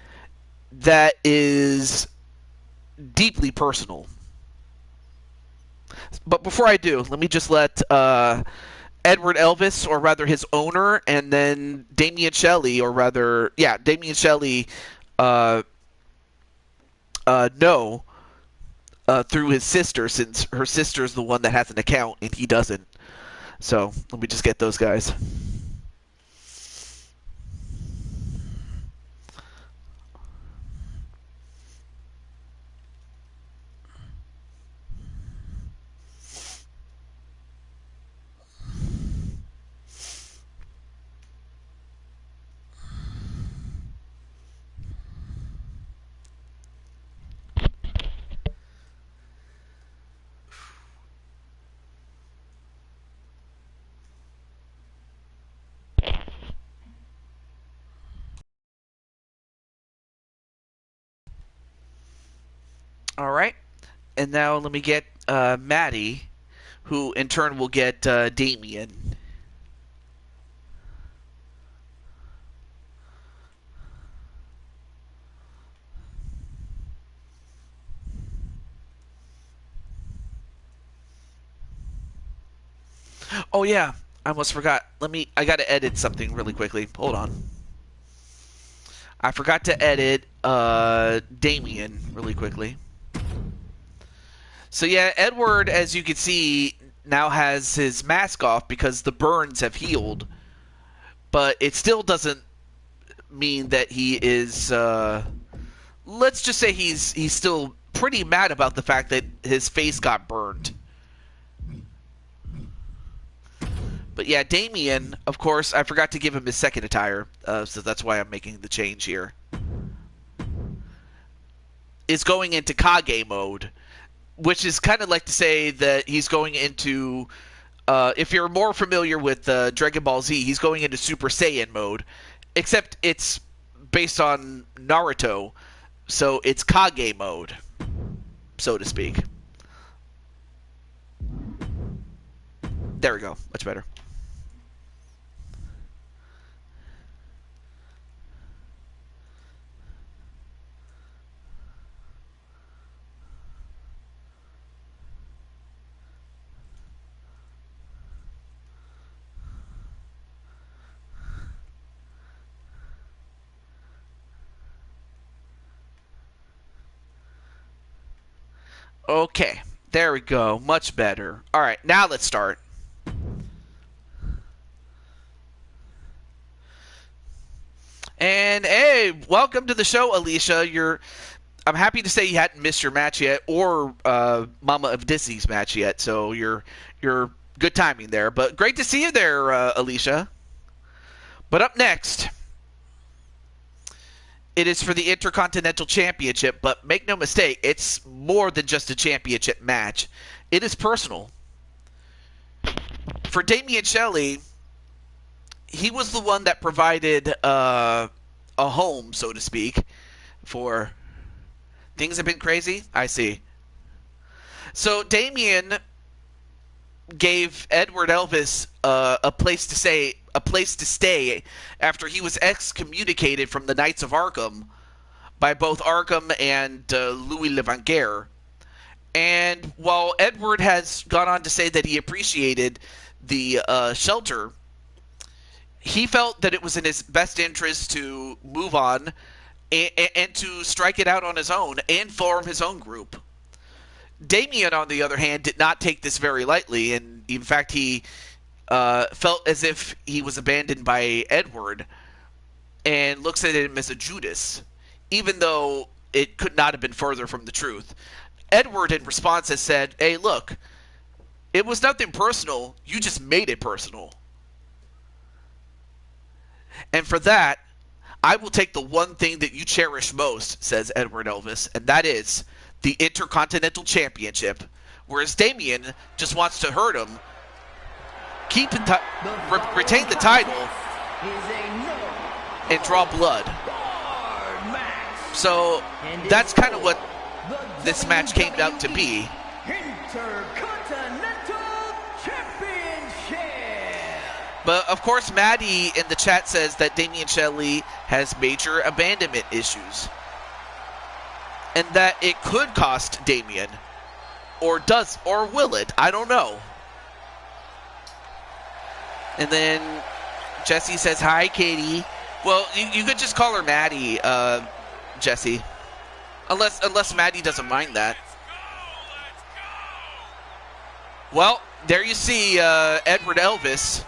that is deeply personal. But before I do, let me just let Edward Elvis, or rather his owner, and then Damian Shelley, or rather, yeah, Damian Shelley, know through his sister, since her sister's the one that has an account and he doesn't. So let me just get those guys. All right, and now let me get Maddie, who in turn will get Damien. Oh yeah, I almost forgot. I gotta edit something really quickly. Hold on. I forgot to edit Damien really quickly. So yeah, Edward, as you can see, now has his mask off because the burns have healed. But it still doesn't mean that he is, let's just say he's still pretty mad about the fact that his face got burned. But yeah, Damien, of course, I forgot to give him his second attire, so that's why I'm making the change here. Is going into Kage mode, which is kind of like to say that he's going into, if you're more familiar with Dragon Ball Z, he's going into Super Saiyan mode, except it's based on Naruto, so it's Kage mode, so to speak. There we go, much better. Okay, there we go. Much better. All right, now let's start. And hey, welcome to the show, Alicia. I'm happy to say you hadn't missed your match yet, or Mama of Disney's match yet. So you're good timing there. But great to see you there, Alicia. But up next, it is for the Intercontinental Championship, but make no mistake, it's more than just a championship match. It is personal. For Damian Shelley, he was the one that provided a home, so to speak, for... Things have been crazy? I see. So Damien gave Edward Elvis a place to stay after he was excommunicated from the Knights of Arkham by both Arkham and Louis Levanguer. And while Edward has gone on to say that he appreciated the shelter, he felt that it was in his best interest to move on and to strike it out on his own and form his own group. Damien, on the other hand, did not take this very lightly, and in fact, he felt as if he was abandoned by Edward and looks at him as a Judas, even though it could not have been further from the truth. Edward, in response, has said, hey, look, it was nothing personal, you just made it personal. And for that, I will take the one thing that you cherish most, says Edward Elvis, and that is the Intercontinental Championship. Whereas Damien just wants to hurt him, retain the title, and draw blood. So that's kind of what this match came out to be. Intercontinental Championship. But of course, Maddie in the chat says that Damian Shelley has major abandonment issues. And that it could cost Damian. Or will it? I don't know. And then Jesse says, hi, Katie. Well, you could just call her Maddie, Jesse. Unless Maddie doesn't mind that. Well, there you see Edward Elvis.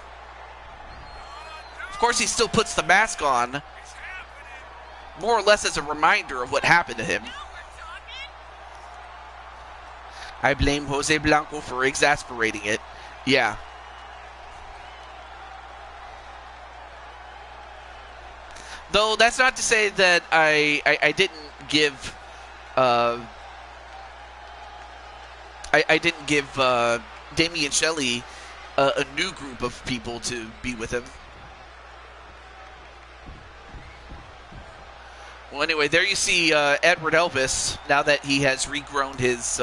Of course, he still puts the mask on, more or less as a reminder of what happened to him. I blame Jose Blanco for exasperating it. Yeah. Though that's not to say that I didn't give I didn't give Damian Shelley a new group of people to be with him. Well, anyway, there you see Edward Elvis. Now that he has regrown his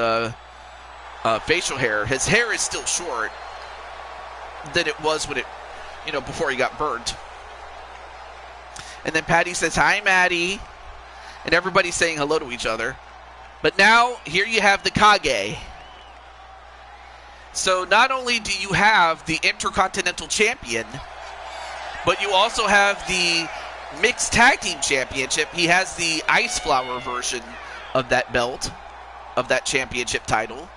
facial hair, his hair is still short than it was when before he got burnt. And then Patty says, hi, Maddie. And everybody's saying hello to each other. But now, here you have the Kage. So not only do you have the Intercontinental Champion, but you also have the Mixed Tag Team Championship. He has the Ice Flower version of that belt, of that championship title.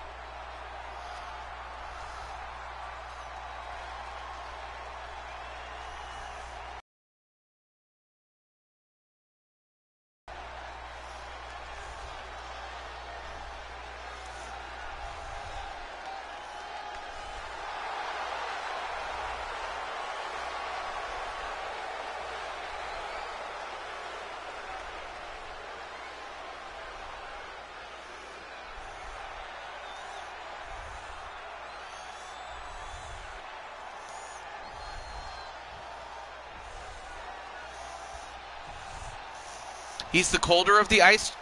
He's the colder of the ice.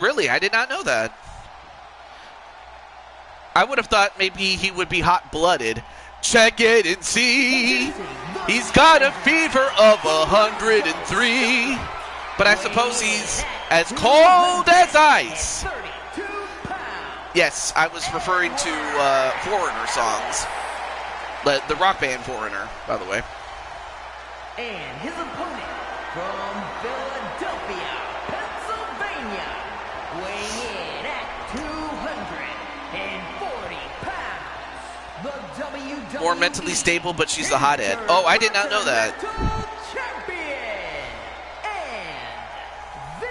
Really? I did not know that. I would have thought maybe he would be hot-blooded. Check it and see. He's got a fever of 103. But I suppose he's as cold as ice. Yes, I was referring to Foreigner songs. The rock band Foreigner, by the way. And his opponent from Philadelphia, Pennsylvania, weighing in at 240 pounds, the WWE More mentally stable, but she's the hothead. Oh, I did not know that. Champion and the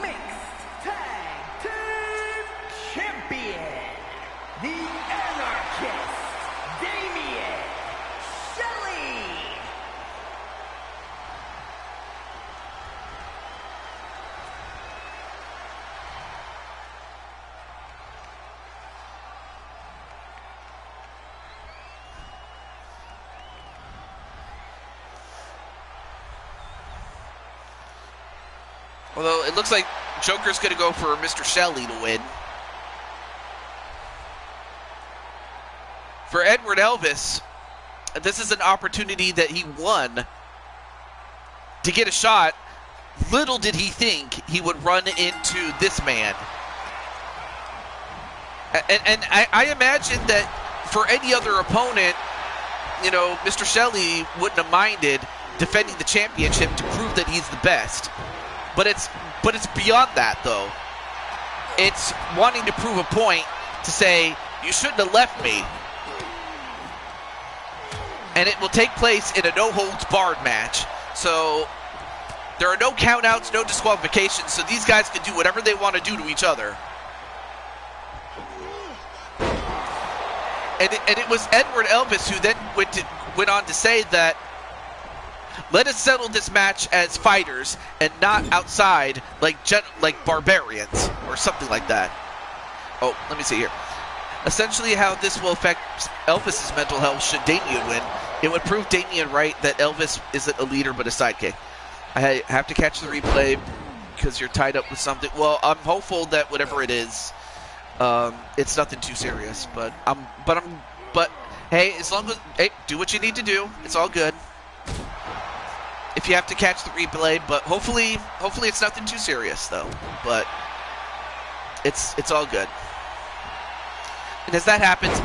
Mixed Tag Team Champion, the Anarchist, Damian Shelley. Although it looks like Joker's going to go for Mr. Shelley to win. For Edward Elvis, this is an opportunity that he won to get a shot. Little did he think he would run into this man. And I imagine that for any other opponent, Mr. Shelley wouldn't have minded defending the championship to prove that he's the best. But it's beyond that, though. It's wanting to prove a point to say, you shouldn't have left me. And it will take place in a no-holds-barred match. So there are no countouts, no disqualifications, so these guys can do whatever they want to do to each other. And it was Edward Elvis who then went on to say that, let us settle this match as fighters and not outside like barbarians or something like that. Oh, let me see here. Essentially how this will affect Elvis's mental health should Damian win. It would prove Damian right that Elvis isn't a leader but a sidekick. I have to catch the replay. because you're tied up with something. Well, I'm hopeful that whatever it is, it's nothing too serious. But hey, as long as do what you need to do, it's all good. If you have to catch the replay, but hopefully it's nothing too serious though. But it's all good. And as that happens,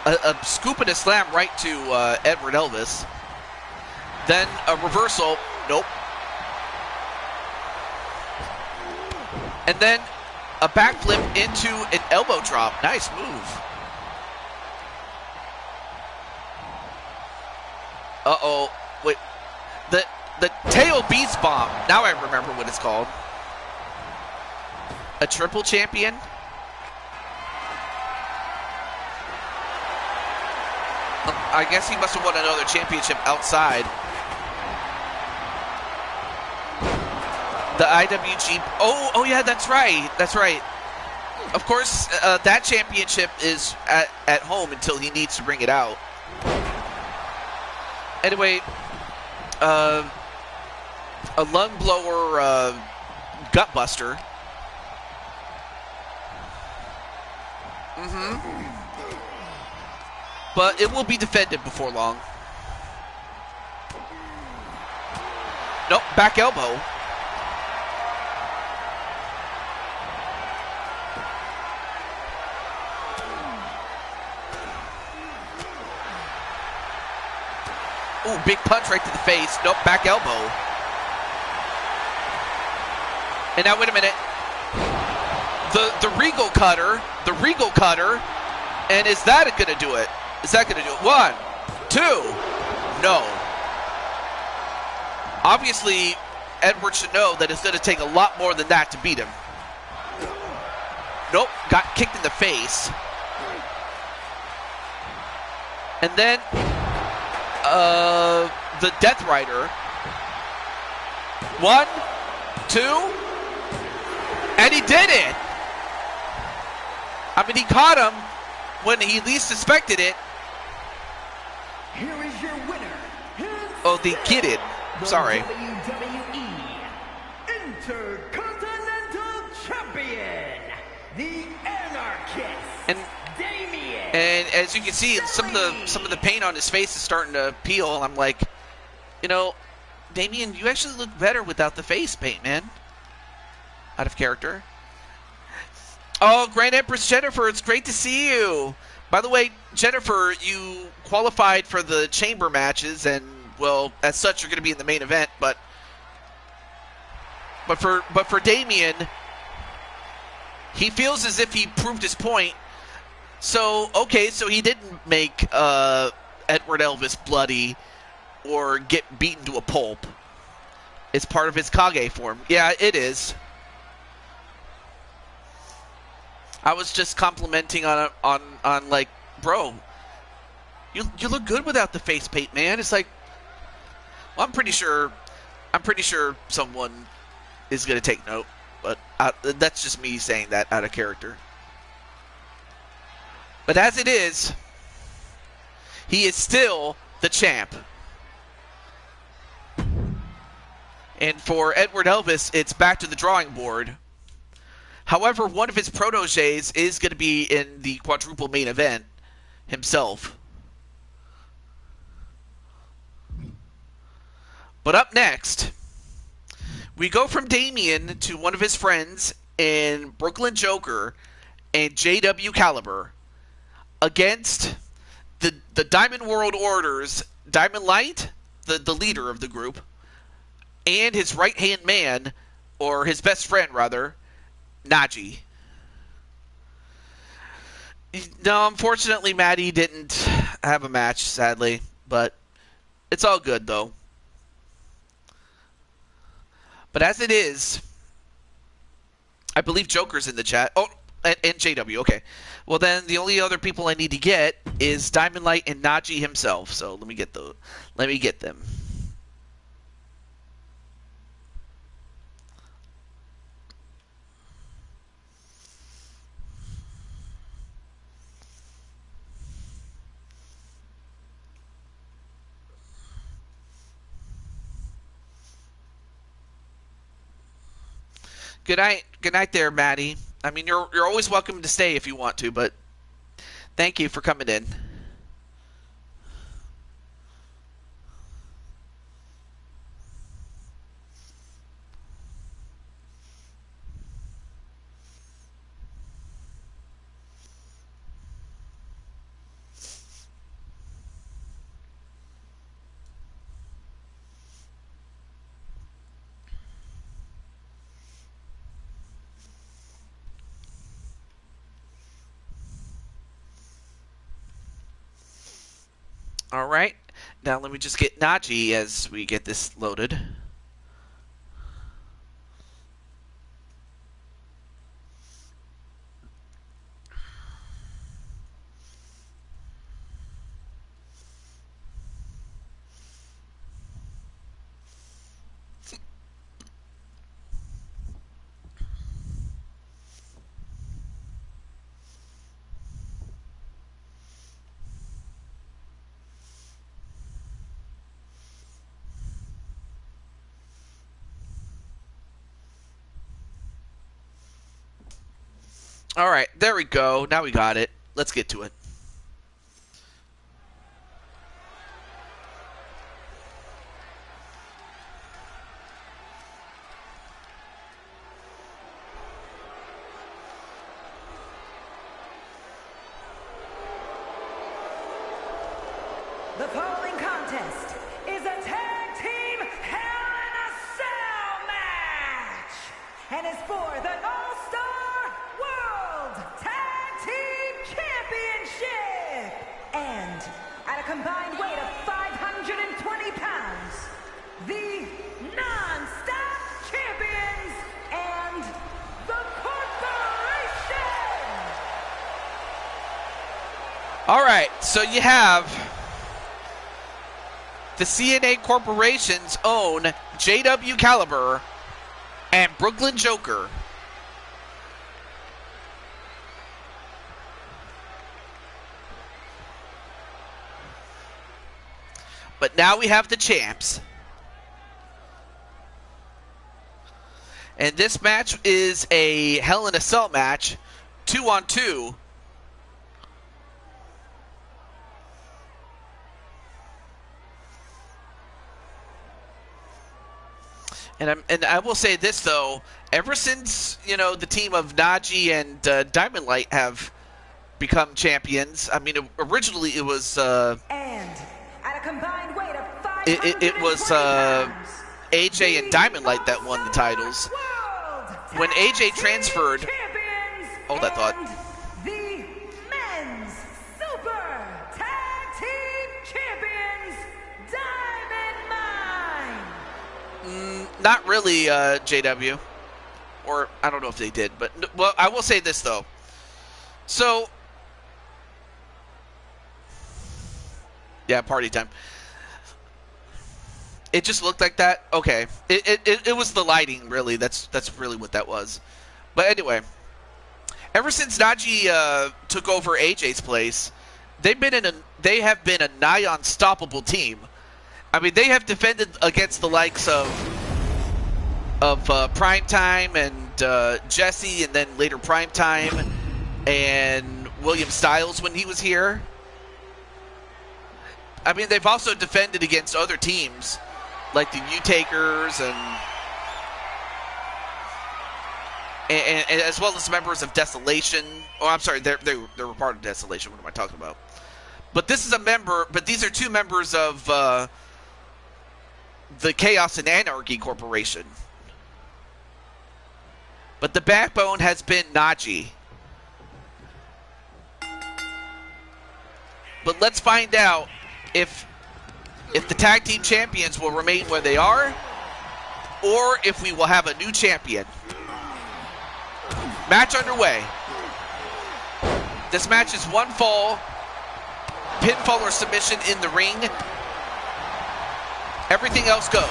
a scoop and a slam right to Edward Elvis. Then a reversal. Nope. And then a backflip into an elbow drop. Nice move. Uh-oh. Wait. The tail beast bomb. Now I remember what it's called. A triple champion. I guess he must have won another championship outside. The IWG. Oh yeah, that's right. That's right. Of course, that championship is at home until he needs to bring it out. Anyway, a lung blower gut buster. But it will be defended before long. Nope, back elbow. Ooh, big punch right to the face. Nope, back elbow. And now, wait a minute. The Regal Cutter. The Regal Cutter. And is that going to do it? Is that going to do it? 1, 2. No. Obviously, Edward should know that it's going to take a lot more than that to beat him. Nope, got kicked in the face. And then the Death Rider. 1, 2, and he did it. I mean, he caught him when he least suspected it. Here is your winner. Oh, they get it. Sorry. WWE Intercontinental Champion, the Anarchist, Damien. And as you can see, some of the paint on his face is starting to peel. I'm like, you know, Damien, you actually look better without the face paint, man. Out of character. Oh, Grand Empress Jennifer, it's great to see you. By the way, Jennifer, you qualified for the chamber matches, and well, as such, you're going to be in the main event. But for Damien, he feels as if he proved his point. So okay, so he didn't make Edward Elvis bloody or get beaten to a pulp. It's part of his Kage form. Yeah, it is. I was just complimenting on like, bro, you look good without the face paint, man. It's like, well, I'm pretty sure someone is gonna take note, but that's just me saying that out of character. But as it is, he is still the champ. And for Edward Elvis, it's back to the drawing board. However, one of his proteges is going to be in the quadruple main event himself. But up next, we go from Damien to one of his friends in Brooklyn Joker and JW Caliber against the Diamond World Order's Diamond Light, the leader of the group, and his right-hand man, or his best friend, rather, Najee. No, unfortunately, Maddie didn't have a match, sadly, but it's all good, though. But as it is, I believe Joker's in the chat. Oh, and JW, okay. Well, then the only other people I need to get is Diamond Light and Najee himself. So let me get them. Good night there, Maddie. I mean, you're always welcome to stay if you want to, but thank you for coming in. All right. Now let me just get Najee as we get this loaded. All right, there we go. Now we got it. Let's get to it. The following contest is a tag team Hell in a Cell match and is for the All-Star World Tag Team Championship. And at a combined weight of 520 pounds, the Non-Stop Champions and the Corporation. All right, so you have the CNA Corporation's own JW Caliber and Brooklyn Joker. But now we have the champs. And this match is a Hell in a Cell match, 2-on-2. And I will say this, though. Ever since, the team of Najee and Diamond Light have become champions, I mean, originally it was... and at a combined weight of 520 it was AJ and Diamond Light that won the titles. When AJ transferred... Hold that thought. The men's super tag team champions, Diamond Mine. Not really, JW. Or, I don't know if they did. But, well, I will say this, though. So... Yeah, party time. It just looked like that. Okay. It was the lighting, really. That's really what that was. But anyway, ever since Najee took over AJ's place, they have been a nigh unstoppable team. I mean, they have defended against the likes of Primetime and Jesse, and then later Primetime and William Styles when he was here. I mean, they've also defended against other teams, like the U-Takers and as well as members of Desolation. Oh, I'm sorry, they were part of Desolation. What am I talking about? But this is a member. But these are two members of the Chaos and Anarchy Corporation. But the backbone has been Najee. But let's find out if the tag team champions will remain where they are, or if we will have a new champion. Match underway. This match is one fall, pinfall or submission in the ring. Everything else goes.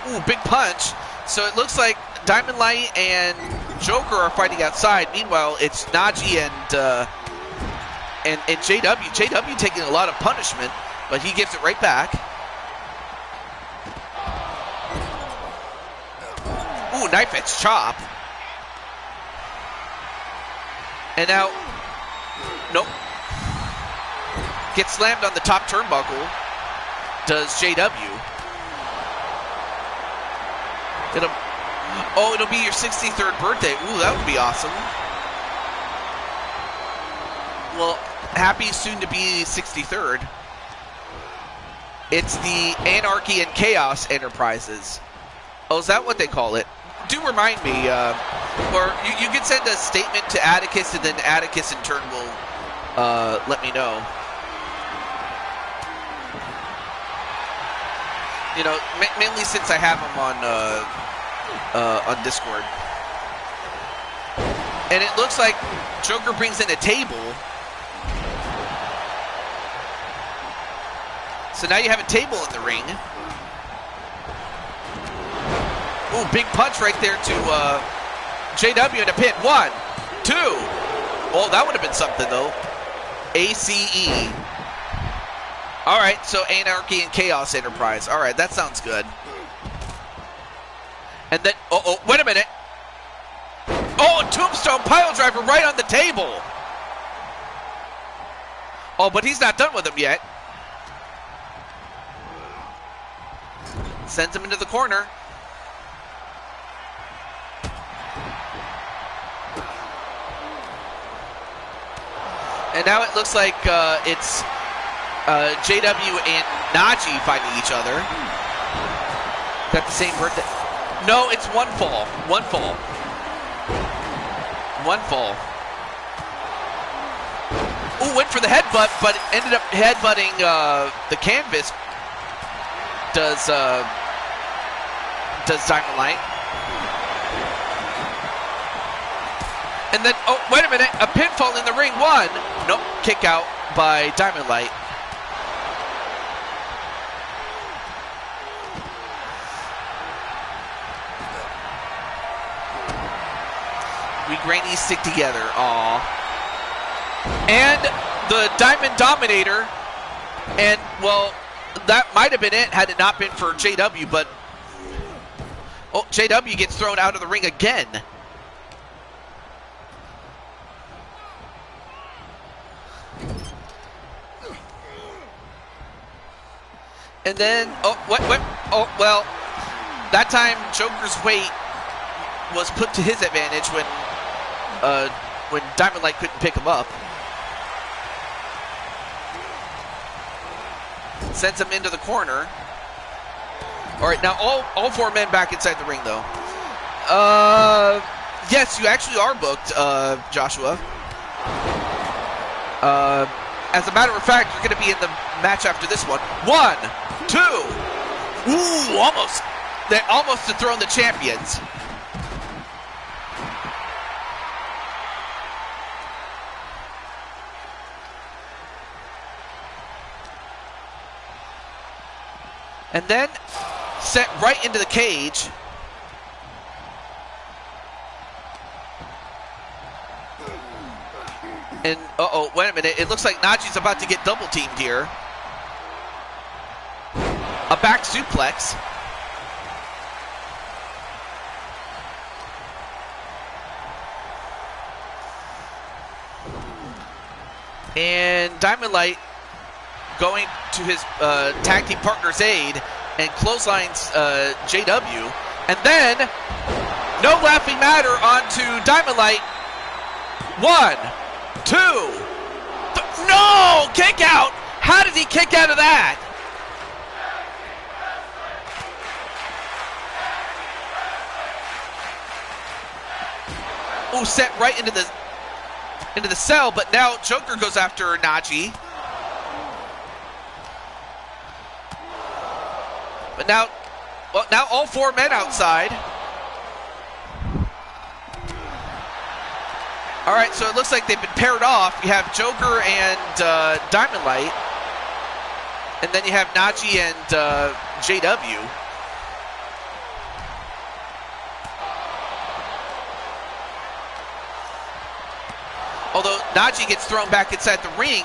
Ooh, big punch. So it looks like Diamond Light and Joker are fighting outside. Meanwhile, it's Najee and JW taking a lot of punishment, but he gives it right back. Ooh, knife edge chop. And now, nope. Gets slammed on the top turnbuckle. Does JW. It'll be your 63rd birthday. Ooh, that would be awesome. Well, happy soon to be 63rd. It's the Anarchy and Chaos Enterprises. Oh, is that what they call it? Do remind me, or you can send a statement to Atticus, and then Atticus in turn will let me know. You know, mainly since I have him on Discord. And it looks like Joker brings in a table. So now you have a table in the ring. Ooh, big punch right there to JW in a pin. 1, 2. Oh, that would have been something, though. ACE. All right, so Anarchy and Chaos Enterprise. All right, that sounds good. And then, wait a minute. Oh, a tombstone pile driver right on the table. Oh, but he's not done with him yet. Sends him into the corner. And now it looks like it's JW and Najee fighting each other. Got the same birthday. No, it's one fall. One fall. One fall. Ooh, went for the headbutt, but ended up headbutting the canvas. Does Diamond Light. And then, oh, wait a minute, a pinfall in the ring. 1. Nope, kick out by Diamond Light. We grannies stick together. Aw. And the Diamond Dominator. And, well, that might have been it had it not been for JW, but... Oh, JW gets thrown out of the ring again. And then, oh, what? Oh, well, that time Joker's weight was put to his advantage when Diamond Light couldn't pick him up. Sends him into the corner. All right, now all 4 men back inside the ring, though. Yes, you actually are booked, Joshua. As a matter of fact, you're going to be in the match after this one. 1, 2. Ooh, almost. They almost dethroned the champions. And then sent right into the cage. And, uh-oh, wait a minute. It looks like Najee's about to get double teamed here. A back suplex. And Diamond Light going to his tag team partner's aid and clotheslines JW. And then, no laughing matter onto Diamond Light. 1, 2. No! Kick out! How did he kick out of that? Oh, set right into the cell, but now Joker goes after Najee. But now all 4 men outside. All right, so it looks like they've been paired off. You have Joker and Diamond Light. And then you have Najee and JW. Although Najee gets thrown back inside the ring,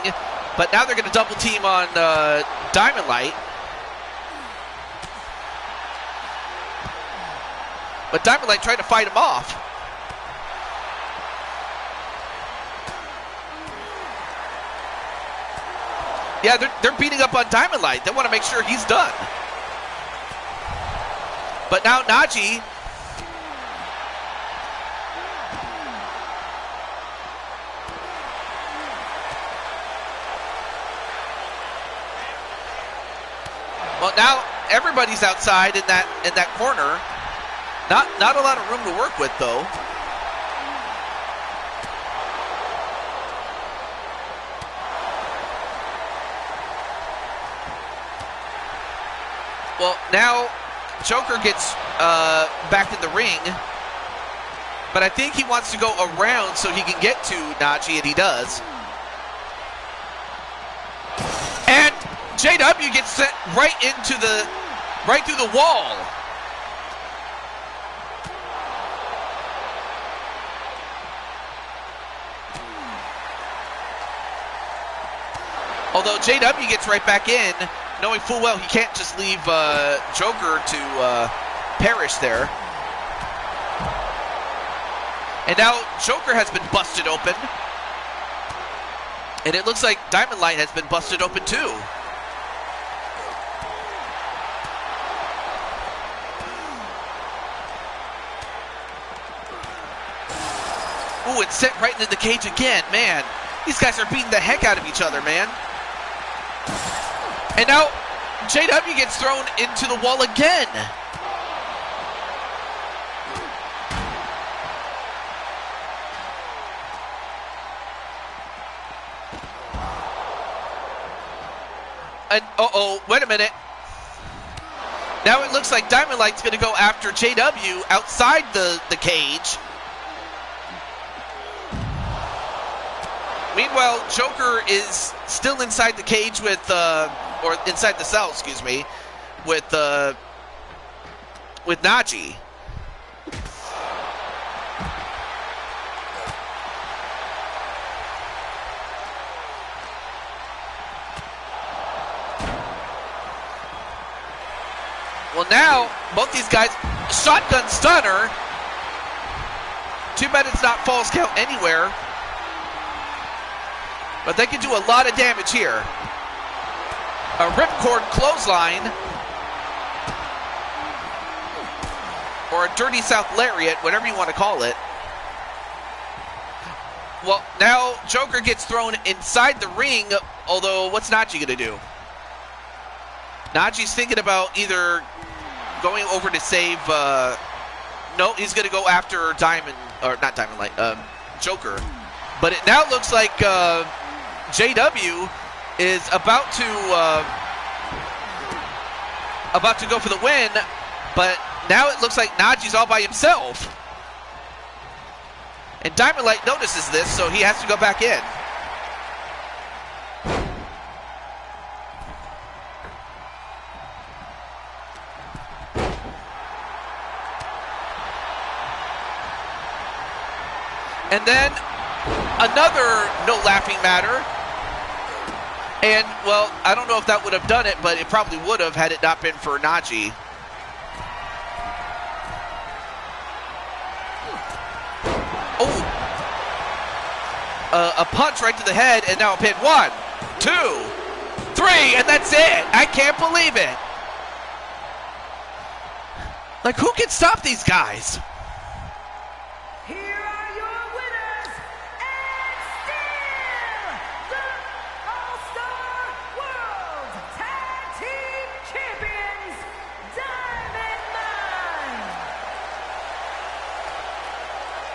but now they're going to double team on Diamond Light. But Diamond Light tried to fight him off. Yeah, they're beating up on Diamond Light. They want to make sure he's done. But now Najee... Well, now everybody's outside in that corner. Not a lot of room to work with, though. Well, now Joker gets back in the ring, but I think he wants to go around so he can get to Najee, and he does. And JW gets sent right through the wall. Although JW gets right back in, knowing full well he can't just leave Joker to perish there. And now Joker has been busted open. And it looks like Diamond Light has been busted open too. Ooh, and sent right into the cage again. Man, these guys are beating the heck out of each other, man. And now JW gets thrown into the wall again. And uh-oh, wait a minute. Now it looks like Diamond Light's going to go after JW outside the cage. Meanwhile, Joker is still inside the cage with, or inside the cell, excuse me, with Najee. Well, now, both these guys, shotgun stunner. Too bad it's not falls count anywhere. But they can do a lot of damage here. A ripcord clothesline. Or a dirty South lariat, whatever you want to call it. Well, now Joker gets thrown inside the ring, although what's Najee going to do? Najee's thinking about either going over to save... no, he's going to go after Diamond... Or not Diamond Light, Joker. But it now looks like... JW is about to go for the win, but now it looks like Najee's all by himself. And Diamond Light notices this, so he has to go back in. And then another no laughing matter. And, well, I don't know if that would have done it, but it probably would have had it not been for Najee. Oh! A punch right to the head, and now a pin. 1, 2, 3, and that's it! I can't believe it! Like, who can stop these guys?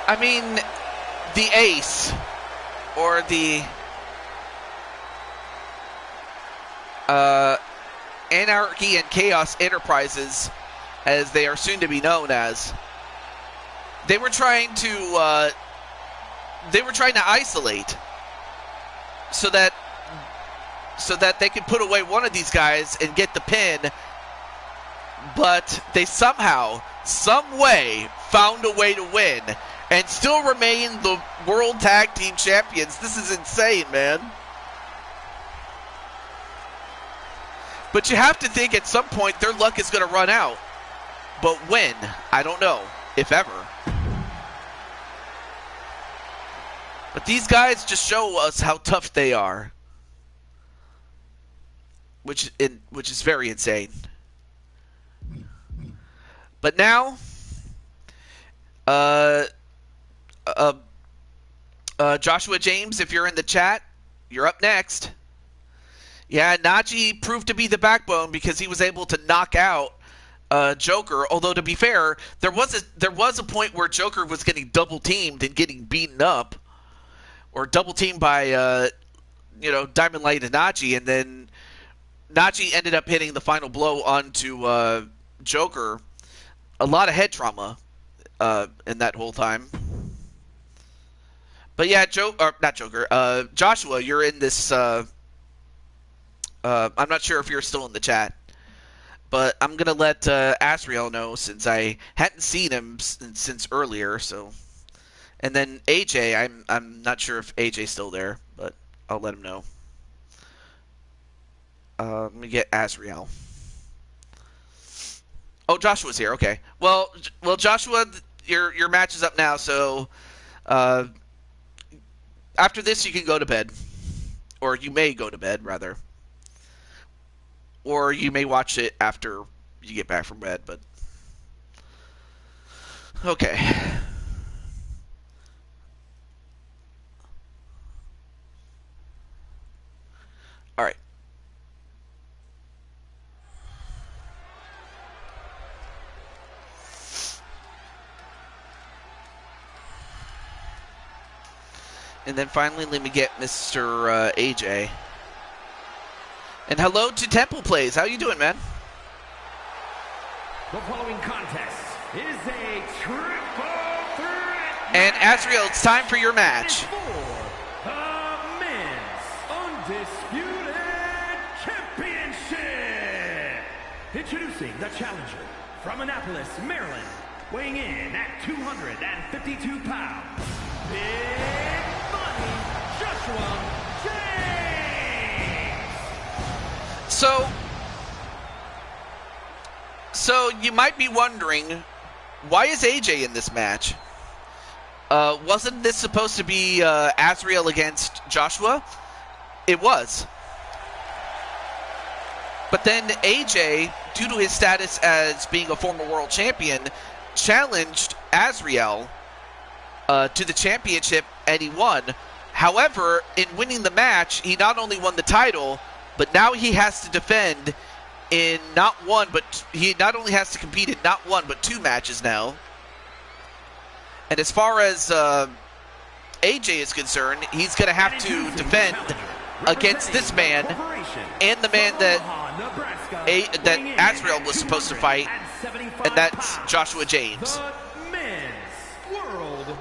I mean, the ace, or the Anarchy and Chaos Enterprises, as they are soon to be known as, they were trying to isolate so that they could put away one of these guys and get the pin, but they somehow, some way, found a way to win. and still remain the World Tag Team Champions. This is insane, man. But you have to think at some point their luck is going to run out. But when? I don't know, if ever. But these guys just show us how tough they are. Which is very insane. But now, Joshua James, if you're in the chat, you're up next. Yeah, Najee proved to be the backbone because he was able to knock out Joker. Although to be fair, there was a point where Joker was getting double teamed and getting beaten up, or double teamed by Diamond Light and Najee, and then Najee ended up hitting the final blow onto Joker. A lot of head trauma in that whole time. But yeah, Joshua, you're in this. I'm not sure if you're still in the chat, but I'm gonna let Asriel know since I hadn't seen him since earlier. So, and then AJ, I'm not sure if AJ's still there, but I'll let him know. Let me get Asriel. Oh, Joshua's here. Okay. Well, Joshua, your match is up now. So, after this, you can go to bed, or you may go to bed rather. Or you may watch it after you get back from bed, but... Okay. Alright. And then finally, let me get Mr. AJ. And hello to Temple Plays. How you doing, man? The following contest is a triple threat. And Asriel, it's time for your match. For the men's undisputed championship. Introducing the challenger from Annapolis, Maryland, weighing in at 252 pounds. Big Money Joshua James. So you might be wondering, why is AJ in this match? Wasn't this supposed to be Asriel against Joshua? It was. But then AJ, due to his status as being a former world champion, challenged Asriel to the championship, and he won. However, in winning the match, he not only won the title, but now he has to defend in not one, but he not only has to compete in not one, but two matches now. And as far as AJ is concerned, he's going to have to defend against this man and the man that Asriel was supposed to fight, and that's Joshua James.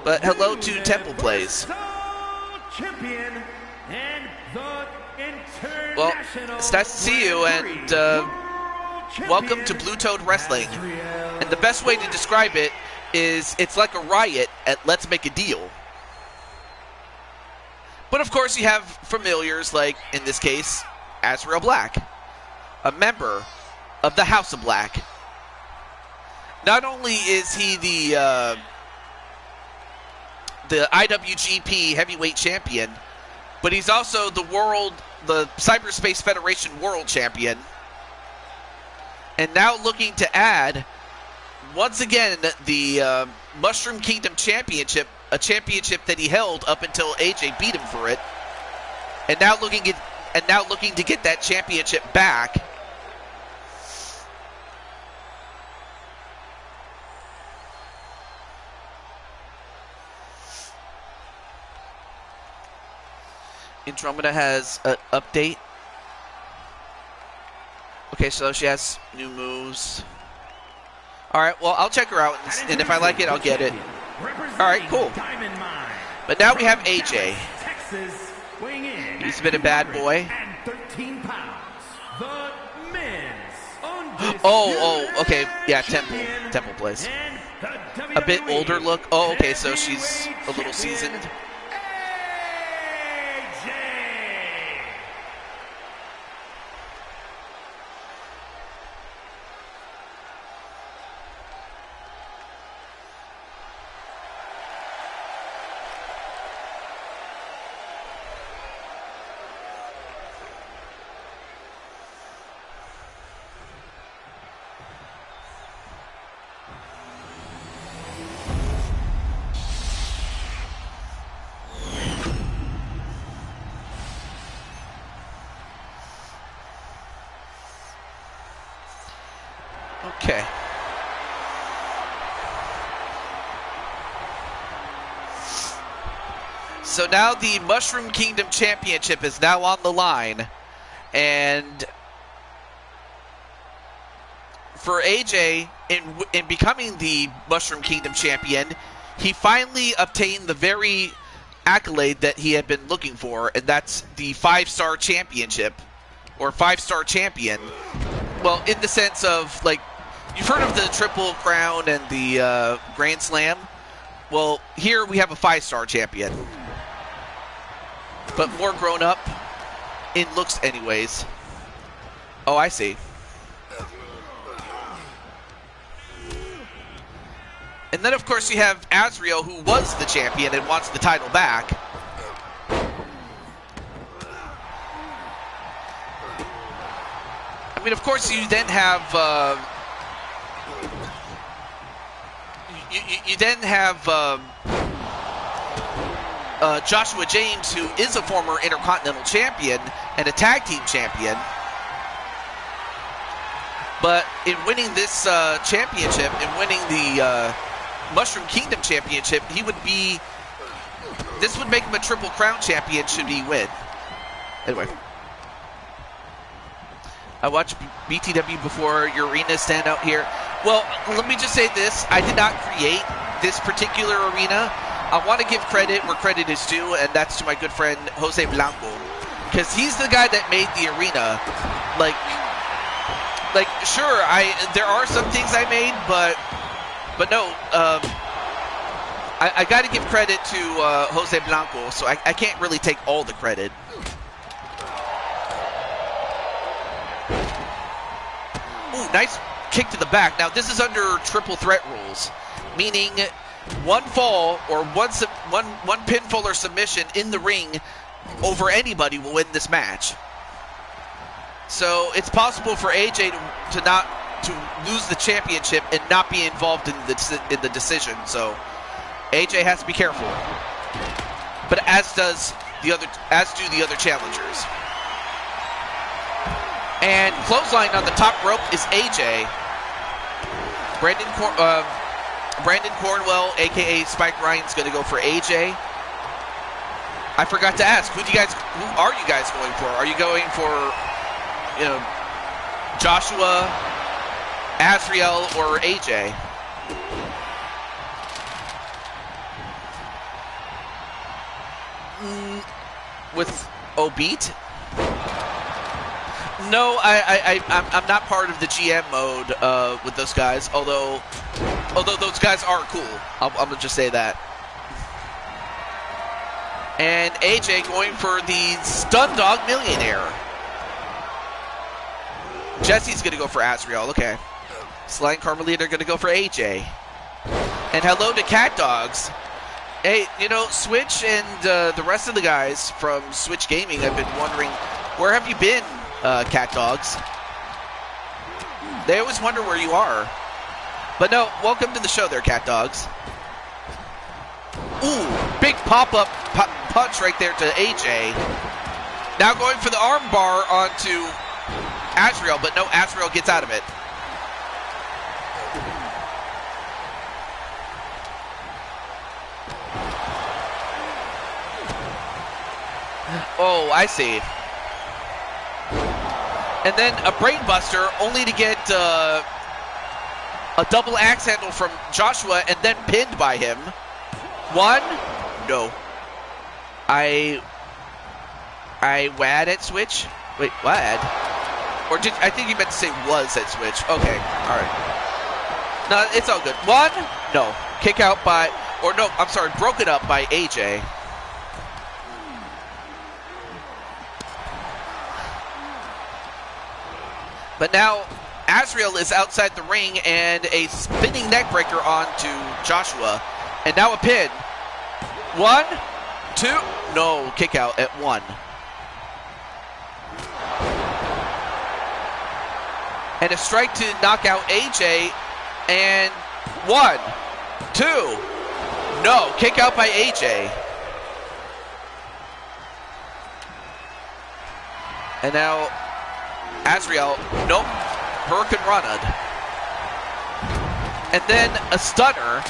But hello to Temple Plays. Well, it's nice to see you, and welcome to Blue Toad Wrestling. And the best way to describe it is it's like a riot at Let's Make a Deal. But of course you have familiars like, in this case, Asriel Black, a member of the House of Black. Not only is he the IWGP Heavyweight Champion, but he's also the Cyberspace Federation World Champion. And now looking to add, once again, the Mushroom Kingdom Championship, a championship that he held up until AJ beat him for it. And now looking to get that championship back. Andromeda has an update. Okay, so she has new moves. Alright, well, I'll check her out, and if I like it, I'll get it. Alright, cool. But now we have AJ. He's been a bad boy. Oh, okay. Yeah, Temple Place. a bit older look. Oh, okay, so she's a little seasoned. Okay. So now the Mushroom Kingdom Championship is now on the line. And for AJ, in becoming the Mushroom Kingdom champion, he finally obtained the very accolade that he had been looking for, and that's the 5-star championship, or 5-star champion. Well, in the sense of, like, you've heard of the Triple Crown and the Grand Slam. Well, here we have a 5-star champion, but more grown up in looks anyways. Oh, I see. And then, of course, you have Azrael, who was the champion and wants the title back. I mean, of course, you then have you then have Joshua James, who is a former Intercontinental Champion and a Tag Team Champion. But in winning this championship, in winning the Mushroom Kingdom Championship, he would be... This would make him a Triple Crown Champion should he win. Anyway. I watched BTW before your arena stand out here. Well, let me just say this. I did not create this particular arena. I want to give credit where credit is due, and that's to my good friend Jose Blanco. Because he's the guy that made the arena. Like sure, there are some things I made, but no, I got to give credit to Jose Blanco, so I can't really take all the credit. Ooh, nice kick to the back. Now, this is under triple threat rules, meaning one fall or one pinfall or submission in the ring over anybody will win this match. So it's possible for AJ to lose the championship and not be involved in the decision. So AJ has to be careful. But as do the other challengers. And clothesline on the top rope is AJ. Brandon Cornwell, aka Spike Ryan's going to go for AJ. I forgot to ask, who are you guys going for? Are you going for, Joshua, Azrael, or AJ? With Obete? No, I'm not part of the GM mode with those guys. Although those guys are cool. I'm gonna just say that. And AJ going for the Stun Dog Millionaire. Jesse's gonna go for Azrael. Okay. Sly and Carmelita are gonna go for AJ. And hello to Cat Dogs. Hey, Switch and the rest of the guys from Switch Gaming have been wondering, where have you been, Cat Dogs? They always wonder where you are. But no, welcome to the show there, Cat Dogs. Ooh, big pop-up punch right there to AJ. Now going for the arm bar onto Azrael, but no, Azrael gets out of it. Oh, I see. And then a brainbuster, only to get a double axe handle from Joshua and then pinned by him. One? No. I wad at Switch? Wait, wad? Or I think you meant to say was at Switch. Okay, alright. No, it's all good. One, no. Kick out by, or no, I'm sorry, broken up by AJ. But now Azrael is outside the ring and a spinning neck breaker onto Joshua. And now a pin. 1, 2, no, kick out at 1. And a strike to knock out AJ. And 1, 2, no, kick out by AJ. And now Azrael, nope, Hurricane Rana. And then a stunner,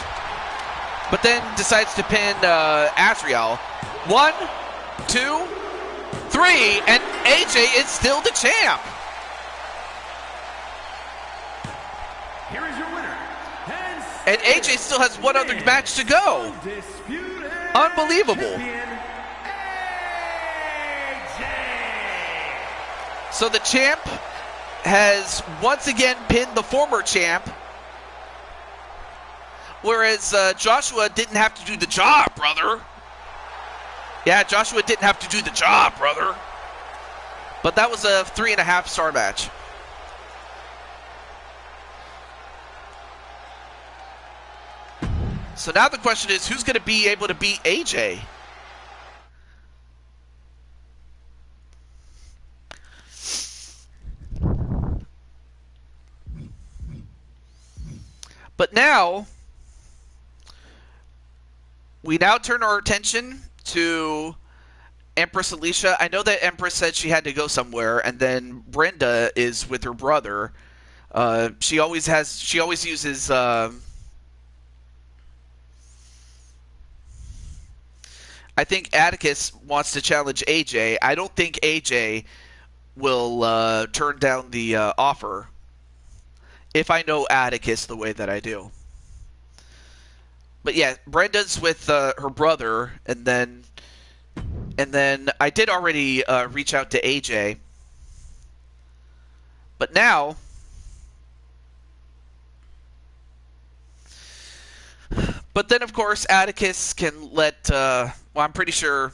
but then decides to pin Azrael. 1, 2, 3, and AJ is still the champ. Here is your winner. And AJ still has one other match to go. Unbelievable. So the champ has once again pinned the former champ, whereas Joshua didn't have to do the job, brother. Yeah, Joshua didn't have to do the job, brother. But that was a 3.5-star match. So now the question is, who's going to be able to beat AJ? But now, we now turn our attention to Empress Alicia. I know that Empress said she had to go somewhere, and then Brenda is with her brother. She always uses I think Atticus wants to challenge AJ. I don't think AJ will turn down the offer, if I know Atticus the way that I do. But yeah, Brenda's with her brother, and then I did already reach out to AJ. But now, but then of course Atticus can let. Well, I'm pretty sure.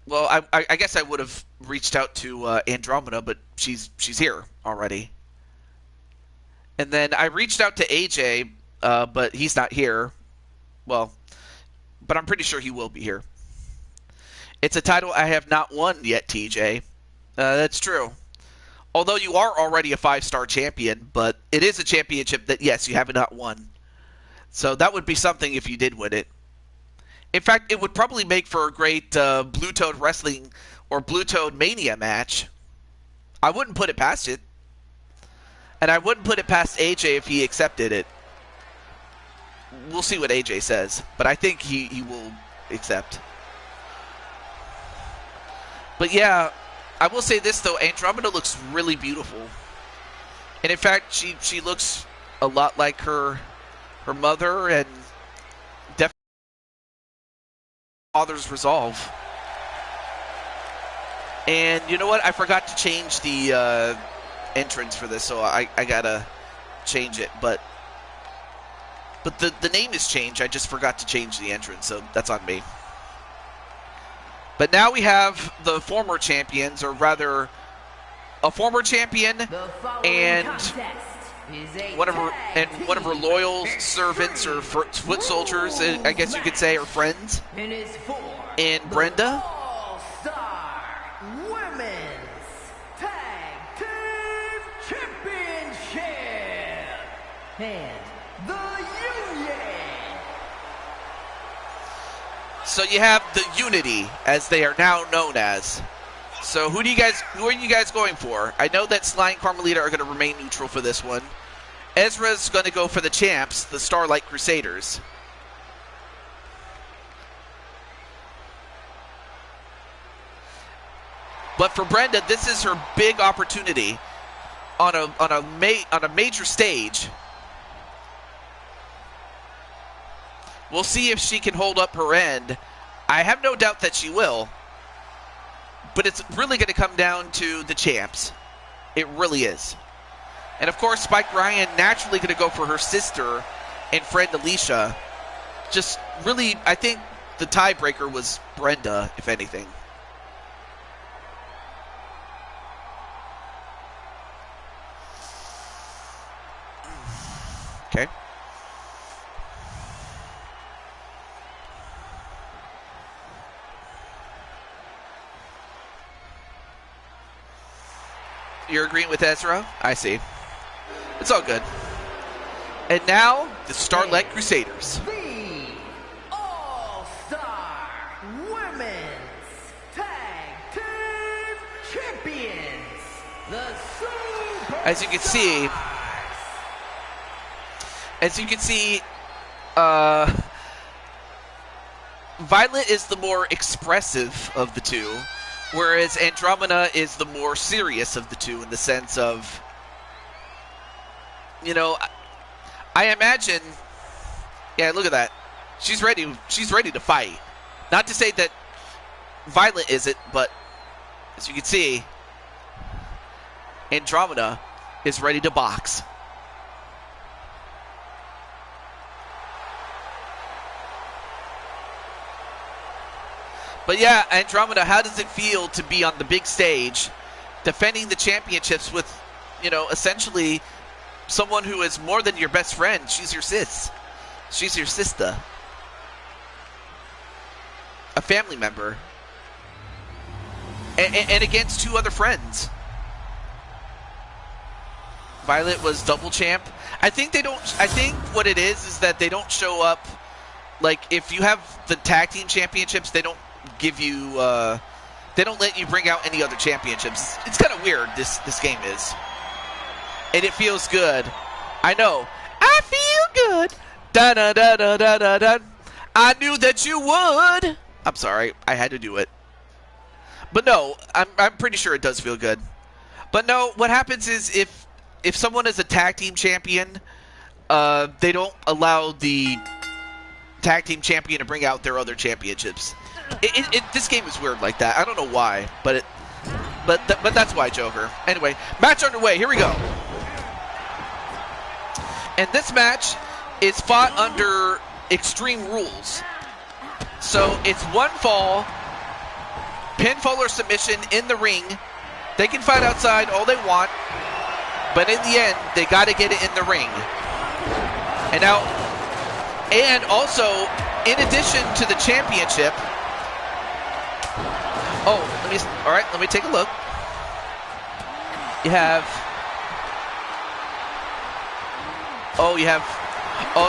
Well, I guess I would have reached out to Andromeda, but she's here already. And then I reached out to AJ, but he's not here. Well, but I'm pretty sure he will be here. It's a title I have not won yet, TJ. That's true. Although you are already a 5-star champion, but it is a championship that, yes, you have not won. So that would be something if you did win it. In fact, it would probably make for a great Blue Toad Wrestling or Blue Toad Mania match. I wouldn't put it past it. And I wouldn't put it past AJ if he accepted it. We'll see what AJ says, but I think he will accept. But yeah, I will say this though, Andromeda looks really beautiful. And in fact, she looks a lot like her mother and definitely father's resolve. And you know what? I forgot to change the entrance for this, so I gotta change it. But the name is changed. I just forgot to change the entrance, so that's on me. But now we have the former champions, or rather, a former champion and one of her loyal servants or foot soldiers, I guess you could say, or friends, in Brenda. All-Star Women's Tag Team Championship and the Union. So you have the Unity, as they are now known as. So who are you guys going for? I know that Sly and Carmelita are going to remain neutral for this one. Ezra's going to go for the champs, the Starlight Crusaders. But for Brenda, this is her big opportunity on a major stage. We'll see if she can hold up her end. I have no doubt that she will. But it's really going to come down to the champs. It really is. And of course, Spike Ryan naturally going to go for her sister and friend Alicia. Just really, I think the tiebreaker was Brenda, if anything. Okay. You're agreeing with Ezra? I see. It's all good. And now, the Starlight Crusaders. The All-Star Women's Tag Team Champions, the Super As you can see, Violet is the more expressive of the two, whereas Andromeda is the more serious of the two in the sense of, you know, I imagine, yeah, look at that. She's ready to fight. Not to say that Violet isn't, but as you can see, Andromeda is ready to box. But yeah, Andromeda, how does it feel to be on the big stage, defending the championships with, you know, essentially someone who is more than your best friend? She's your sis. She's your sister. A family member. And against two other friends. Violet was double champ. I think what it is that they don't show up, like, if you have the tag team championships, they don't give you, they don't let you bring out any other championships. It's kind of weird, this game is. And it feels good. I know. I feel good. Da-da-da-da-da-da-da. I knew that you would. I'm sorry. I had to do it. But no, I'm pretty sure it does feel good. But no, what happens is if someone is a tag team champion, they don't allow the tag team champion to bring out their other championships. This game is weird like that. I don't know why, but that's why, Joker. Anyway, match underway. Here we go. And this match is fought under Extreme Rules. So it's one fall, pinfall or submission in the ring. They can fight outside all they want, but in the end, they got to get it in the ring. And now, and also, in addition to the championship, let me take a look. You have,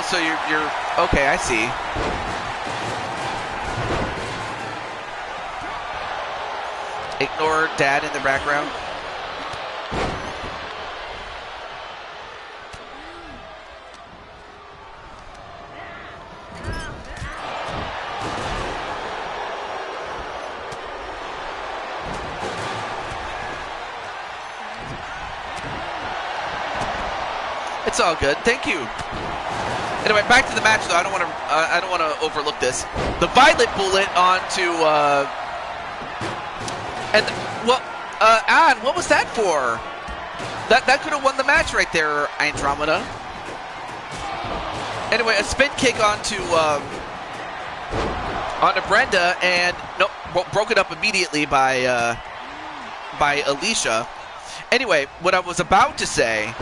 so you're, okay, I see. Ignore Dad in the background. It's all good. Thank you. Anyway, back to the match though. I don't want to overlook this. The Violet bullet onto Ann, what was that for? That could have won the match right there, Andromeda. Anyway, a spin kick onto Brenda, and nope, broken up immediately by Alicia. Anyway, what I was about to say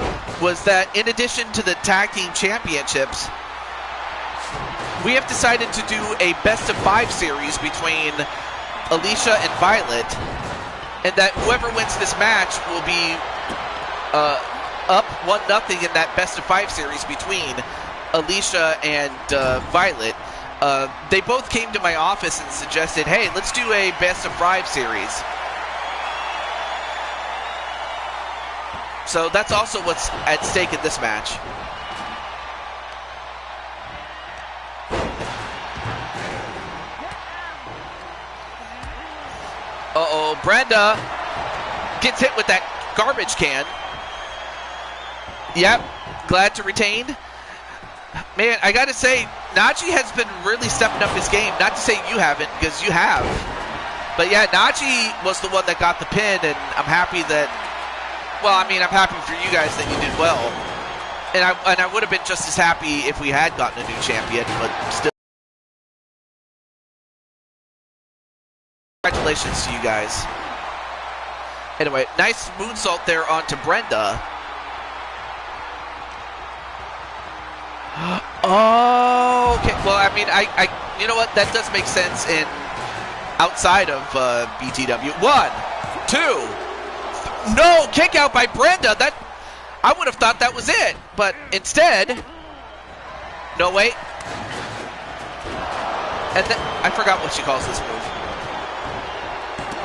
was that in addition to the tag team championships, we have decided to do a best of 5 series between Alicia and Violet, and that whoever wins this match will be up 1-0 in that best of 5 series between Alicia and Violet. They both came to my office and suggested, hey, let's do a best of 5 series. So that's also what's at stake in this match. Uh-oh, Brenda gets hit with that garbage can. Yep, glad to retain. Man, I gotta say, Najee has been really stepping up his game. Not to say you haven't, because you have. But yeah, Najee was the one that got the pin, and I'm happy that Well, I mean, I'm happy for you guys that you did well. And I would have been just as happy if we had gotten a new champion, but still. Congratulations to you guys. Anyway, nice moonsault there onto Brenda. Oh, okay. Well, I mean, you know what? That does make sense in outside of BTW. 1, 2. No, kick out by Brenda. That I would have thought that was it, but instead, no, wait. And then, I forgot what she calls this move.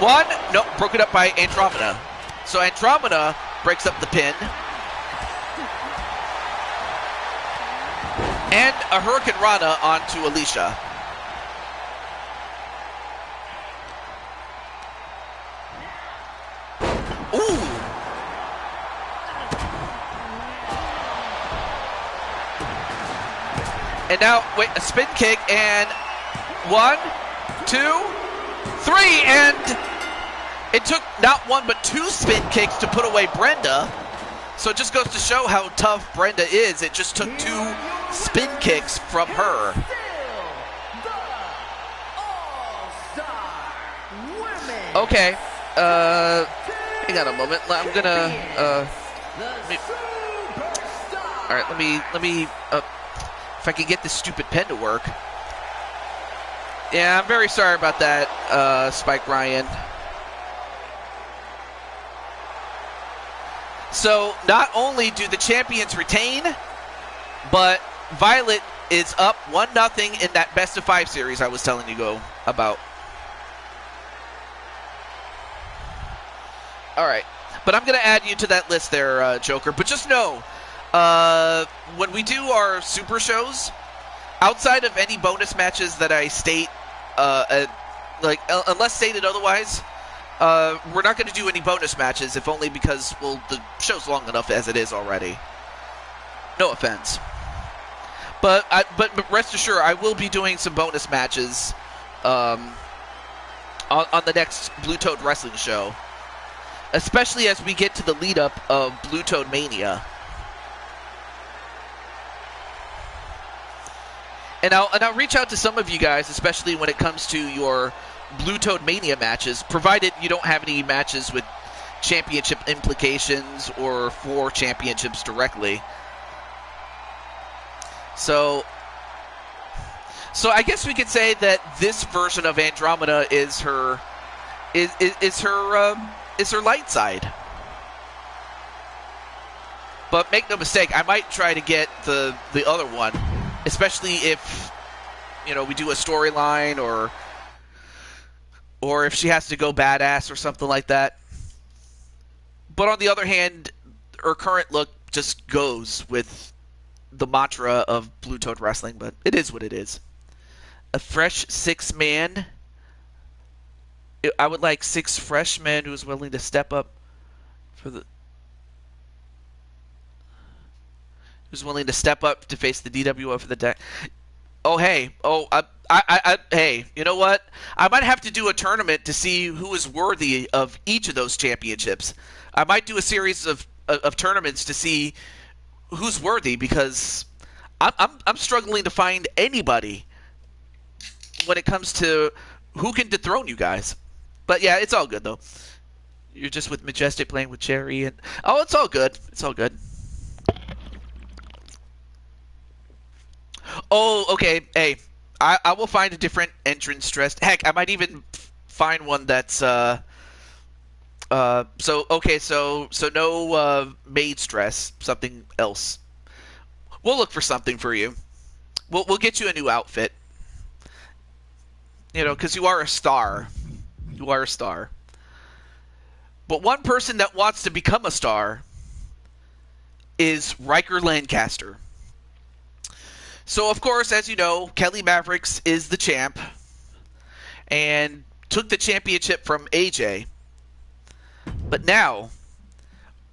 1, no, broke it up by Andromeda. So Andromeda breaks up the pin. And a Hurricane Rana onto Alicia. Ooh. And now, wait, a spin kick, and 1, 2, 3, and it took not 1 but 2 spin kicks to put away Brenda. So it just goes to show how tough Brenda is. It just took 2 spin kicks from her. Okay, hang on a moment. I'm gonna, all right, let me, if I can get this stupid pen to work. Yeah, I'm very sorry about that, Spike Ryan. So, not only do the champions retain, but Violet is up 1-0 in that best-of-5 series I was telling you about. All right. But I'm going to add you to that list there, Joker. But just know, when we do our super shows, outside of any bonus matches that I state, unless stated otherwise, we're not going to do any bonus matches, if only because, well, the show's long enough as it is already. No offense. But rest assured, I will be doing some bonus matches on the next Blue Toad Wrestling show, especially as we get to the lead-up of Blue Toad Mania. And I'll reach out to some of you guys, especially when it comes to your Blue Toad Mania matches, provided you don't have any matches with championship implications or for championships directly. So I guess we could say that this version of Andromeda is her light side. But make no mistake, I might try to get the other one, especially if, you know, we do a storyline or if she has to go badass or something like that. But on the other hand, her current look just goes with the mantra of Blue Toad Wrestling, but it is what it is. A fresh 6-man. I would like 6 fresh men who's willing to step up who's willing to step up to face the DWO for the deck. Oh, hey. Oh, hey, you know what? I might have to do a tournament to see who is worthy of each of those championships. I might do a series of tournaments to see who's worthy, because I'm struggling to find anybody when it comes to who can dethrone you guys. But yeah, it's all good though. You're just with Majestic playing with Cherry, and oh, it's all good. It's all good. Oh, okay. Hey, I will find a different entrance dress. Heck, I might even find one that's so no maid's dress, something else. We'll look for something for you. We'll get you a new outfit. You know, because you are a star. You are a star. But one person that wants to become a star is Riker Lancaster. So, of course, as you know, Kelly Mavericks is the champ and took the championship from AJ. But now,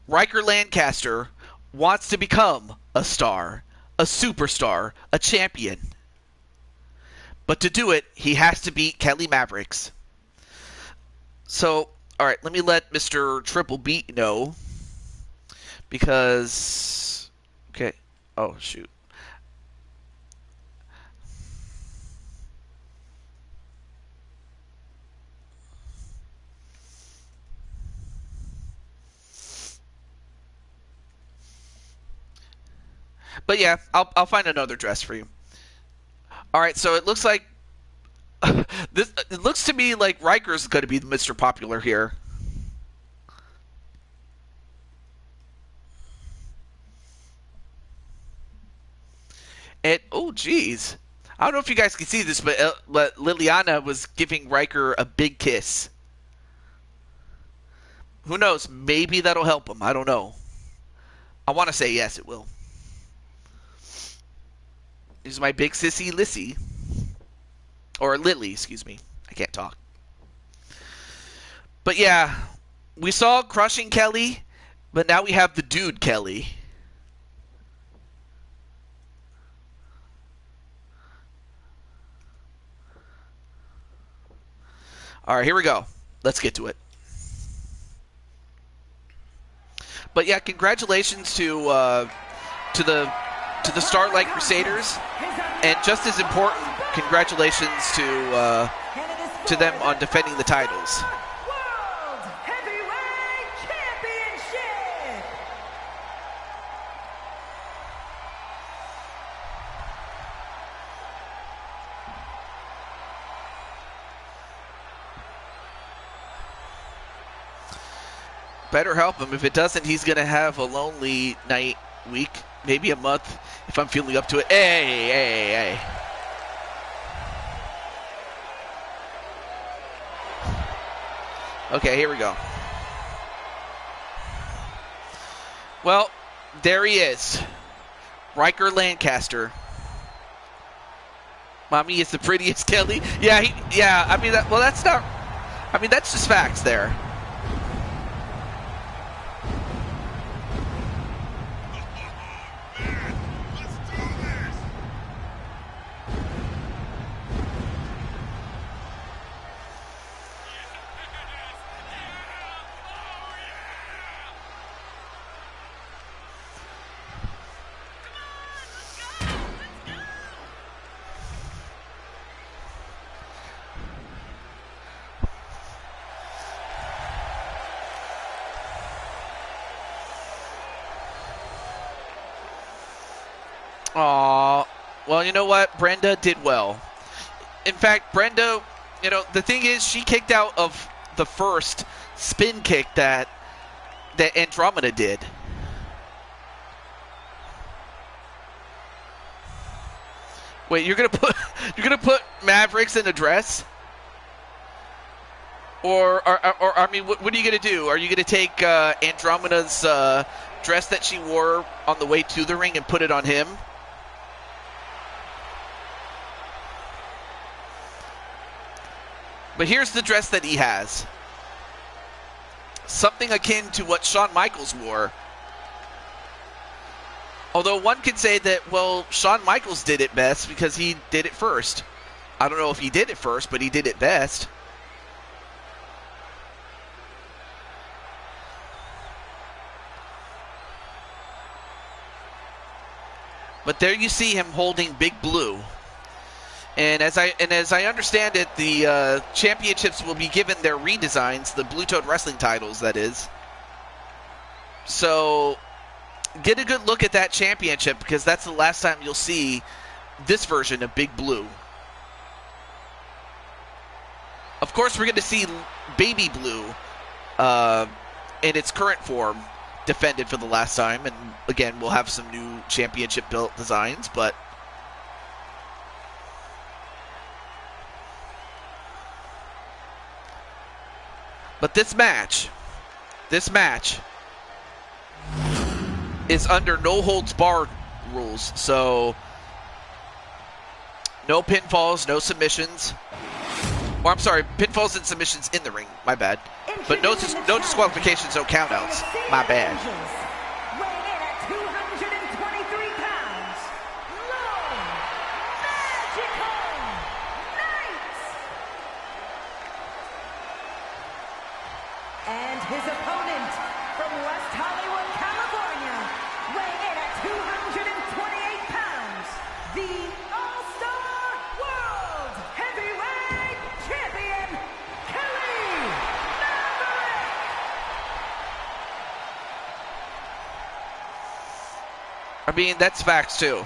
Riker Lancaster wants to become a star, a superstar, a champion. But to do it, he has to beat Kelly Mavericks. So, alright, let me let Mr. Triple Beat know. because... Okay. Oh, shoot. But yeah, I'll find another dress for you. All right, so it looks like this. It looks to me like Riker's going to be Mr. Popular here. And oh, geez, I don't know if you guys can see this, but Liliana was giving Riker a big kiss. Who knows? Maybe that'll help him. I don't know. I want to say yes, it will. This is my big sissy Lissy. Or Lily, excuse me. I can't talk. But yeah, we saw Crushing Kelly, but now we have the Dude Kelly. All right, here we go. Let's get to it. But yeah, congratulations to the Starlight Crusaders, and just as important, congratulations to them on defending the titles. World Heavyweight Championship! Better help him. If it doesn't, he's going to have a lonely night, week, maybe a month, if I'm feeling up to it. Hey. Okay, here we go. Well, there he is. Riker Lancaster. Mommy is the prettiest Kelly. Yeah, I mean, that's not... I mean, that's just facts there. Aw, well, you know what? Brenda did well. In fact, Brenda, the thing is, she kicked out of the first spin kick that Andromeda did. Wait, you're gonna put Mavericks in a dress? Or I mean, what are you gonna do? Are you gonna take Andromeda's dress that she wore on the way to the ring and put it on him? But here's the dress that he has. Something akin to what Shawn Michaels wore. Although one could say that, well, Shawn Michaels did it best because he did it first. I don't know if he did it first, but he did it best. But there you see him holding Big Blue. And as I understand it, the championships will be given their redesigns, the Blue Toad Wrestling titles, that is. So get a good look at that championship, because that's the last time you'll see this version of Big Blue. Of course, we're going to see Baby Blue in its current form defended for the last time. And again, we'll have some new championship built designs, but... But this match is under no holds barred rules. So no pinfalls, no submissions. Or I'm sorry, pinfalls and submissions in the ring. My bad. But no disqualifications, no countouts. My bad. Weighing in at 223 pounds, Lord Magical Knight. And his opponent from West Hollywood, California, I mean, that's facts, too.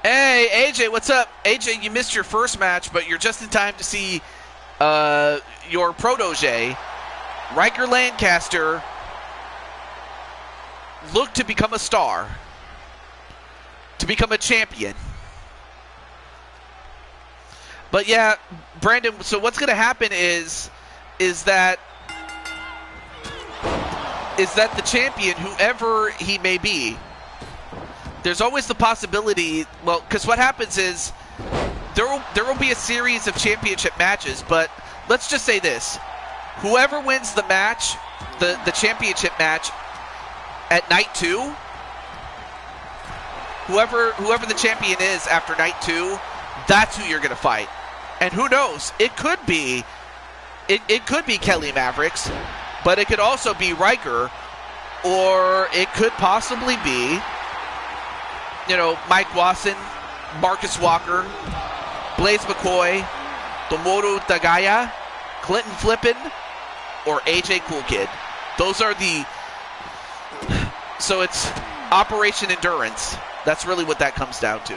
Hey, AJ, what's up? AJ, you missed your first match, but you're just in time to see your protege, Riker Lancaster, look to become a star, to become a champion. But yeah, Brandon, so what's going to happen is that the champion, whoever he may be, there's always the possibility, well, because what happens is there will be a series of championship matches, but let's just say this. Whoever wins the match, the championship match at night 2, whoever the champion is after night 2, that's who you're going to fight. And who knows? It could be Kelly Mavericks, but it could also be Riker, or it could possibly be, Mike Wasson, Marcus Walker, Blaze McCoy, Tomoru Tagaya, Clinton Flippin, or AJ Cool Kid. Those are so it's Operation Endurance. That's really what that comes down to.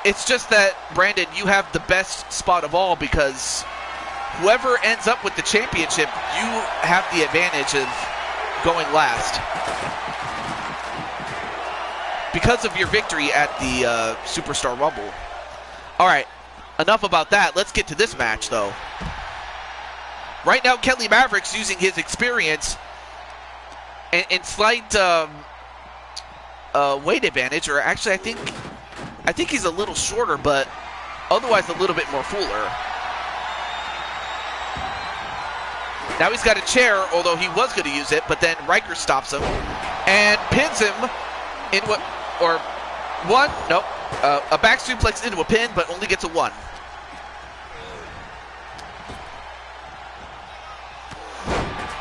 It's just that, Brandon, you have the best spot of all because whoever ends up with the championship, you have the advantage of going last. Because of your victory at the Superstar Rumble. All right, enough about that. Let's get to this match, though. Right now, Kelly Maverick's using his experience and slight weight advantage, or actually, I think he's a little shorter, but otherwise a little bit more fuller. Now he's got a chair, although he was going to use it, but then Riker stops him and pins him in what, or one, nope, a back suplex into a pin, but only gets a 1.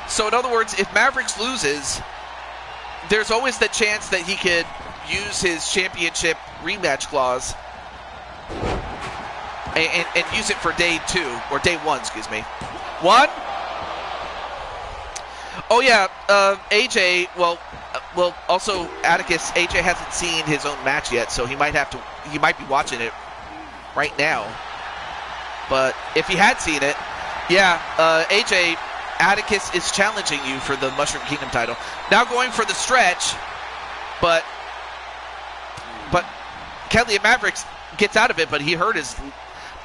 So in other words, if Mavericks loses, there's always the chance that he could use his championship rematch clause and use it for day 2, or day 1, excuse me. 1. Oh yeah, AJ, well, also Atticus, AJ hasn't seen his own match yet, so he might be watching it right now. But if he had seen it, yeah, AJ, Atticus is challenging you for the Mushroom Kingdom title. Now going for the stretch, but Kelly Mavericks gets out of it, but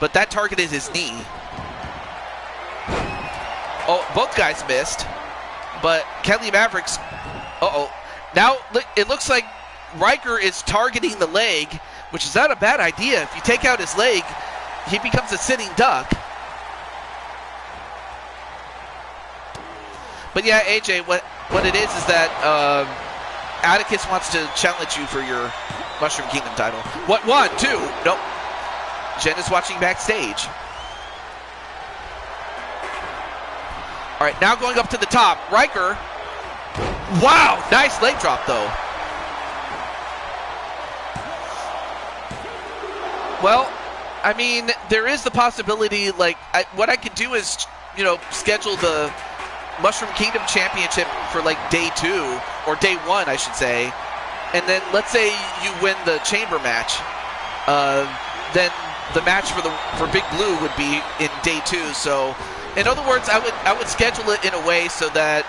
but that targeted his knee. Oh, both guys missed, but Kelly Mavericks, now it looks like Riker is targeting the leg, which is not a bad idea. If you take out his leg, he becomes a sitting duck. But yeah, AJ, what it is that Atticus wants to challenge you for your Mushroom Kingdom title. What, 1, 2? Nope. Jen is watching backstage. All right, now going up to the top. Riker. Wow, nice leg drop, though. Well, I mean, there is the possibility, like, what I could do is, schedule the Mushroom Kingdom Championship for, like, day 2, or day 1, I should say. And then let's say you win the chamber match, then the match for Big Blue would be in day 2. So, in other words, I would schedule it in a way so that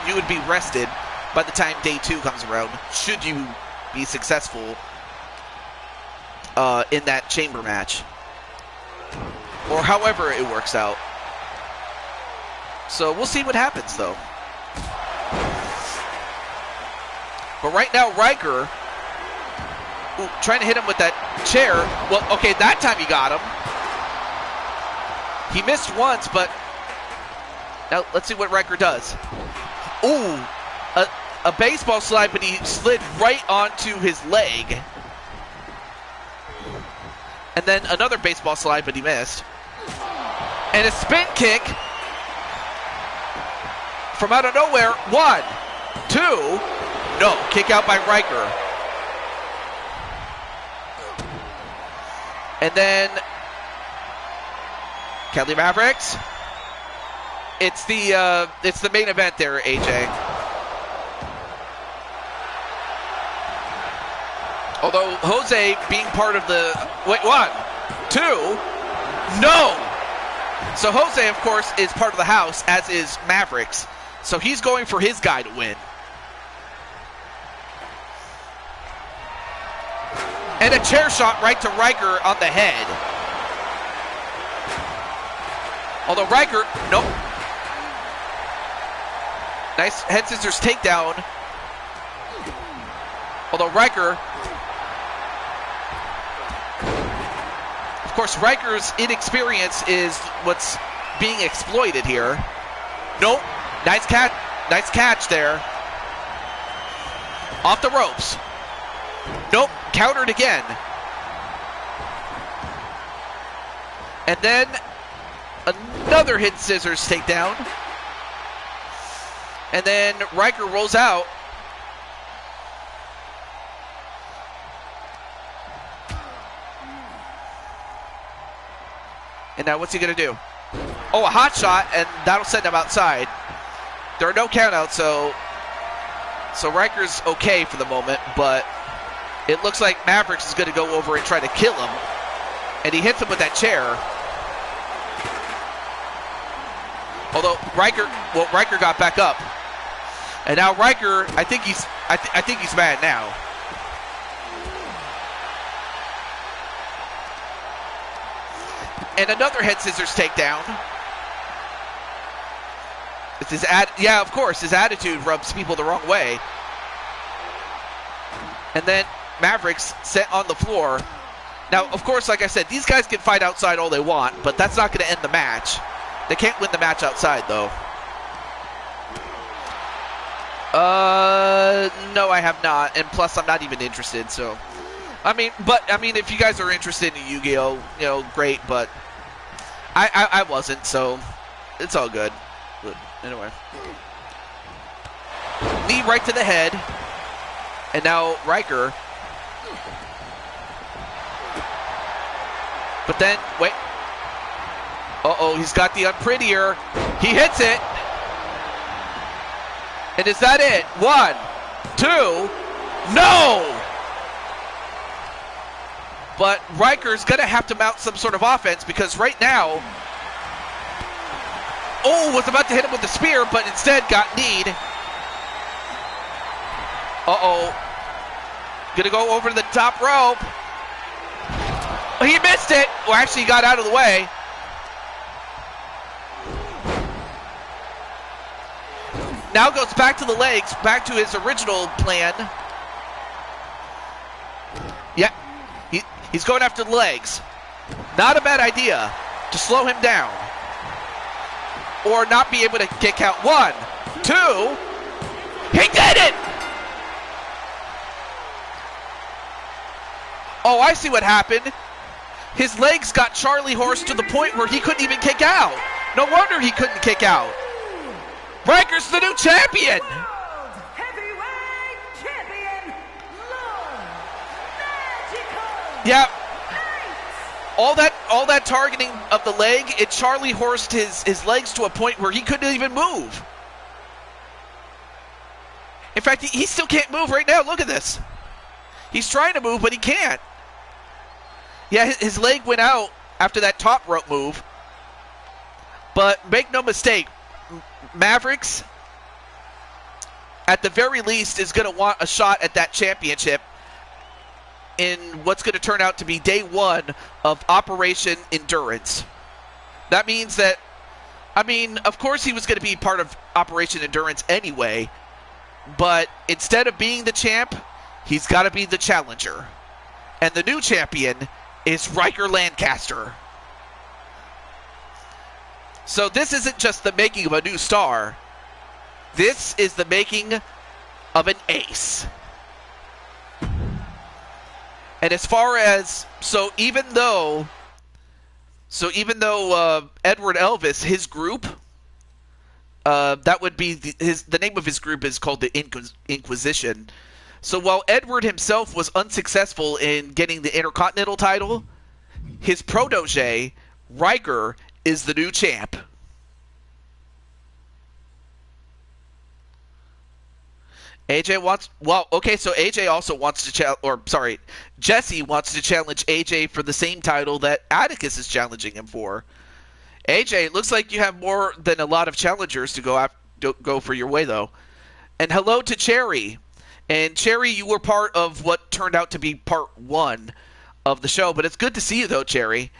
you would be rested by the time day 2 comes around. Should you be successful in that chamber match, or however it works out. So we'll see what happens, though. But right now, Riker, trying to hit him with that chair. Well, okay, that time he got him. He missed once, but now let's see what Riker does. Ooh, a baseball slide, but he slid right onto his leg. And then another baseball slide, but he missed. And a spin kick from out of nowhere. 1, 2. No, kick out by Riker. And then Kelly Mavericks. It's the main event there, AJ. Although Jose being part of the wait, 1, 2, no. So Jose, of course, is part of the house, as is Mavericks. So he's going for his guy to win. And a chair shot right to Riker on the head. Although Riker, nope. Nice head scissors takedown. Although Riker, of course, Riker's inexperience is what's being exploited here. Nope. Nice catch there. Off the ropes. Nope. Countered again. And then another hidden scissors takedown. And then Riker rolls out. And now what's he going to do? Oh, a hot shot, and that'll send him outside. There are no countouts, so Riker's okay for the moment, but it looks like Mavericks is going to go over and try to kill him. And he hits him with that chair. Although Riker got back up. And now Riker, I think he's mad now. And another head scissors takedown. It's yeah, of course, his attitude rubs people the wrong way. And then Mavericks set on the floor. Now, of course, like I said, these guys can fight outside all they want, but that's not going to end the match. They can't win the match outside, though. No, I have not, and plus I'm not even interested, so. I mean, if you guys are interested in Yu-Gi-Oh, great, but I wasn't, so it's all good. But anyway. Knee right to the head, and now Riker. But then, wait. Uh-oh, he's got the unprettier. He hits it. And is that it? 1, 2, no! But Riker's going to have to mount some sort of offense because right now, was about to hit him with the spear, but instead got kneed. Uh-oh. Gonna go over to the top rope. He missed it. Well, actually, he got out of the way. Now goes back to the legs, back to his original plan. Yeah, he's going after the legs. Not a bad idea to slow him down. Or not be able to kick out. 1, 2. He did it! Oh, I see what happened. His legs got Charlie Horse to the point where he couldn't even kick out. No wonder he couldn't kick out. Riker's the new champion! World Heavyweight Champion, Lord Magical! Yeah. All that targeting of the leg, it Charlie horsed his legs to a point where he couldn't even move. In fact, he still can't move right now. Look at this. He's trying to move, but he can't. Yeah, his leg went out after that top rope move. But make no mistake, Mavericks, at the very least, is going to want a shot at that championship in what's going to turn out to be day 1 of Operation Endurance. That means that, of course he was going to be part of Operation Endurance anyway, but instead of being the champ, he's got to be the challenger. And the new champion is Riker Lancaster. So this isn't just the making of a new star. This is the making of an ace. And as far as, even though Edward Elvis, his group, that would be the name of his group is called the Inquisition. So while Edward himself was unsuccessful in getting the Intercontinental title, his protege, Riker, is the new champ. AJ wants, well, okay, so AJ also wants to challenge, or sorry, Jesse wants to challenge AJ for the same title that Atticus is challenging him for. AJ, it looks like you have more than a lot of challengers to go for your way, though. And hello to Cherry. And Cherry, you were part of what turned out to be part 1 of the show, but it's good to see you, though, Cherry.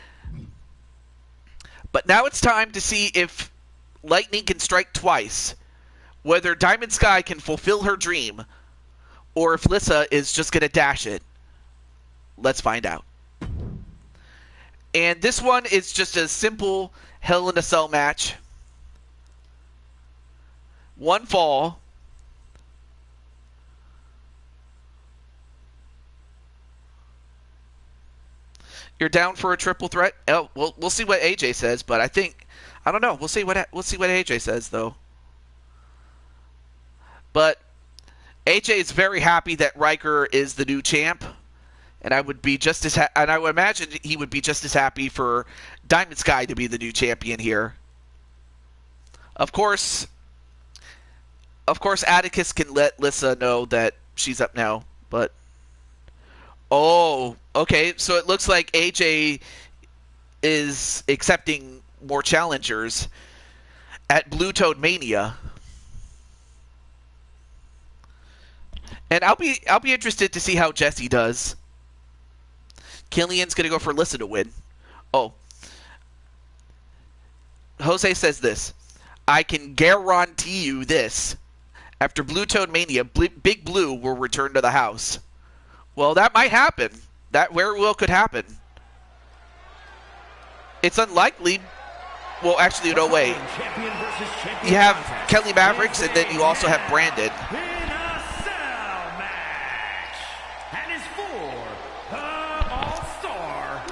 But now it's time to see if lightning can strike twice, whether Diamond Sky can fulfill her dream, or if Lissa is just going to dash it. Let's find out. And this one is just a simple Hell in a Cell match. One fall. You're down for a triple threat? Oh, we'll see what AJ says, but I don't know. We'll see what AJ says, though. But AJ is very happy that Riker is the new champ, and I would be just as and I would imagine he would be just as happy for Diamond Sky to be the new champion here. Of course, Atticus can let Lissa know that she's up now, but oh, okay. So it looks like AJ is accepting more challengers at Blue Toad Mania. And I'll be interested to see how Jesse does. Killian's going to go for Lissa to win. Oh. Jose says this. I can guarantee you this. After Blue Toad Mania, Big Blue will return to the house. Well, that might happen. That very well could happen. It's unlikely. Well, actually, no, wait. You have Kelly Mavericks, and then you also have Brandon.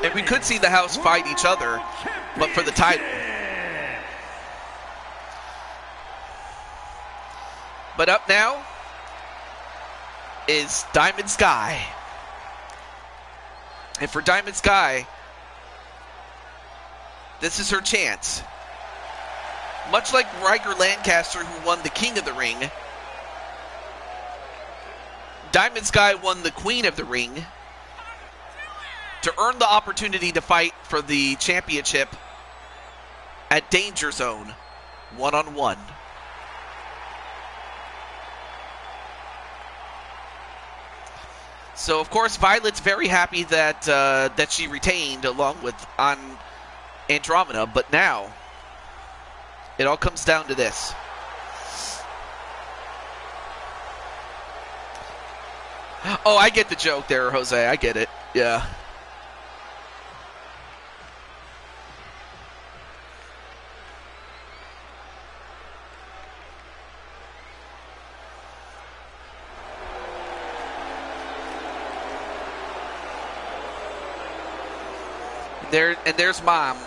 And we could see the house fight each other, but for the title. But up now is Diamond Sky. And for Diamond Sky, this is her chance. Much like Riker Lancaster, who won the King of the Ring, Diamond Sky won the Queen of the Ring to earn the opportunity to fight for the championship at Danger Zone, one-on-one. So, of course, Violet's very happy that that she retained along with on Andromeda, but now it all comes down to this. Oh, I get the joke there, Jose. I get it. Yeah. There's Mom.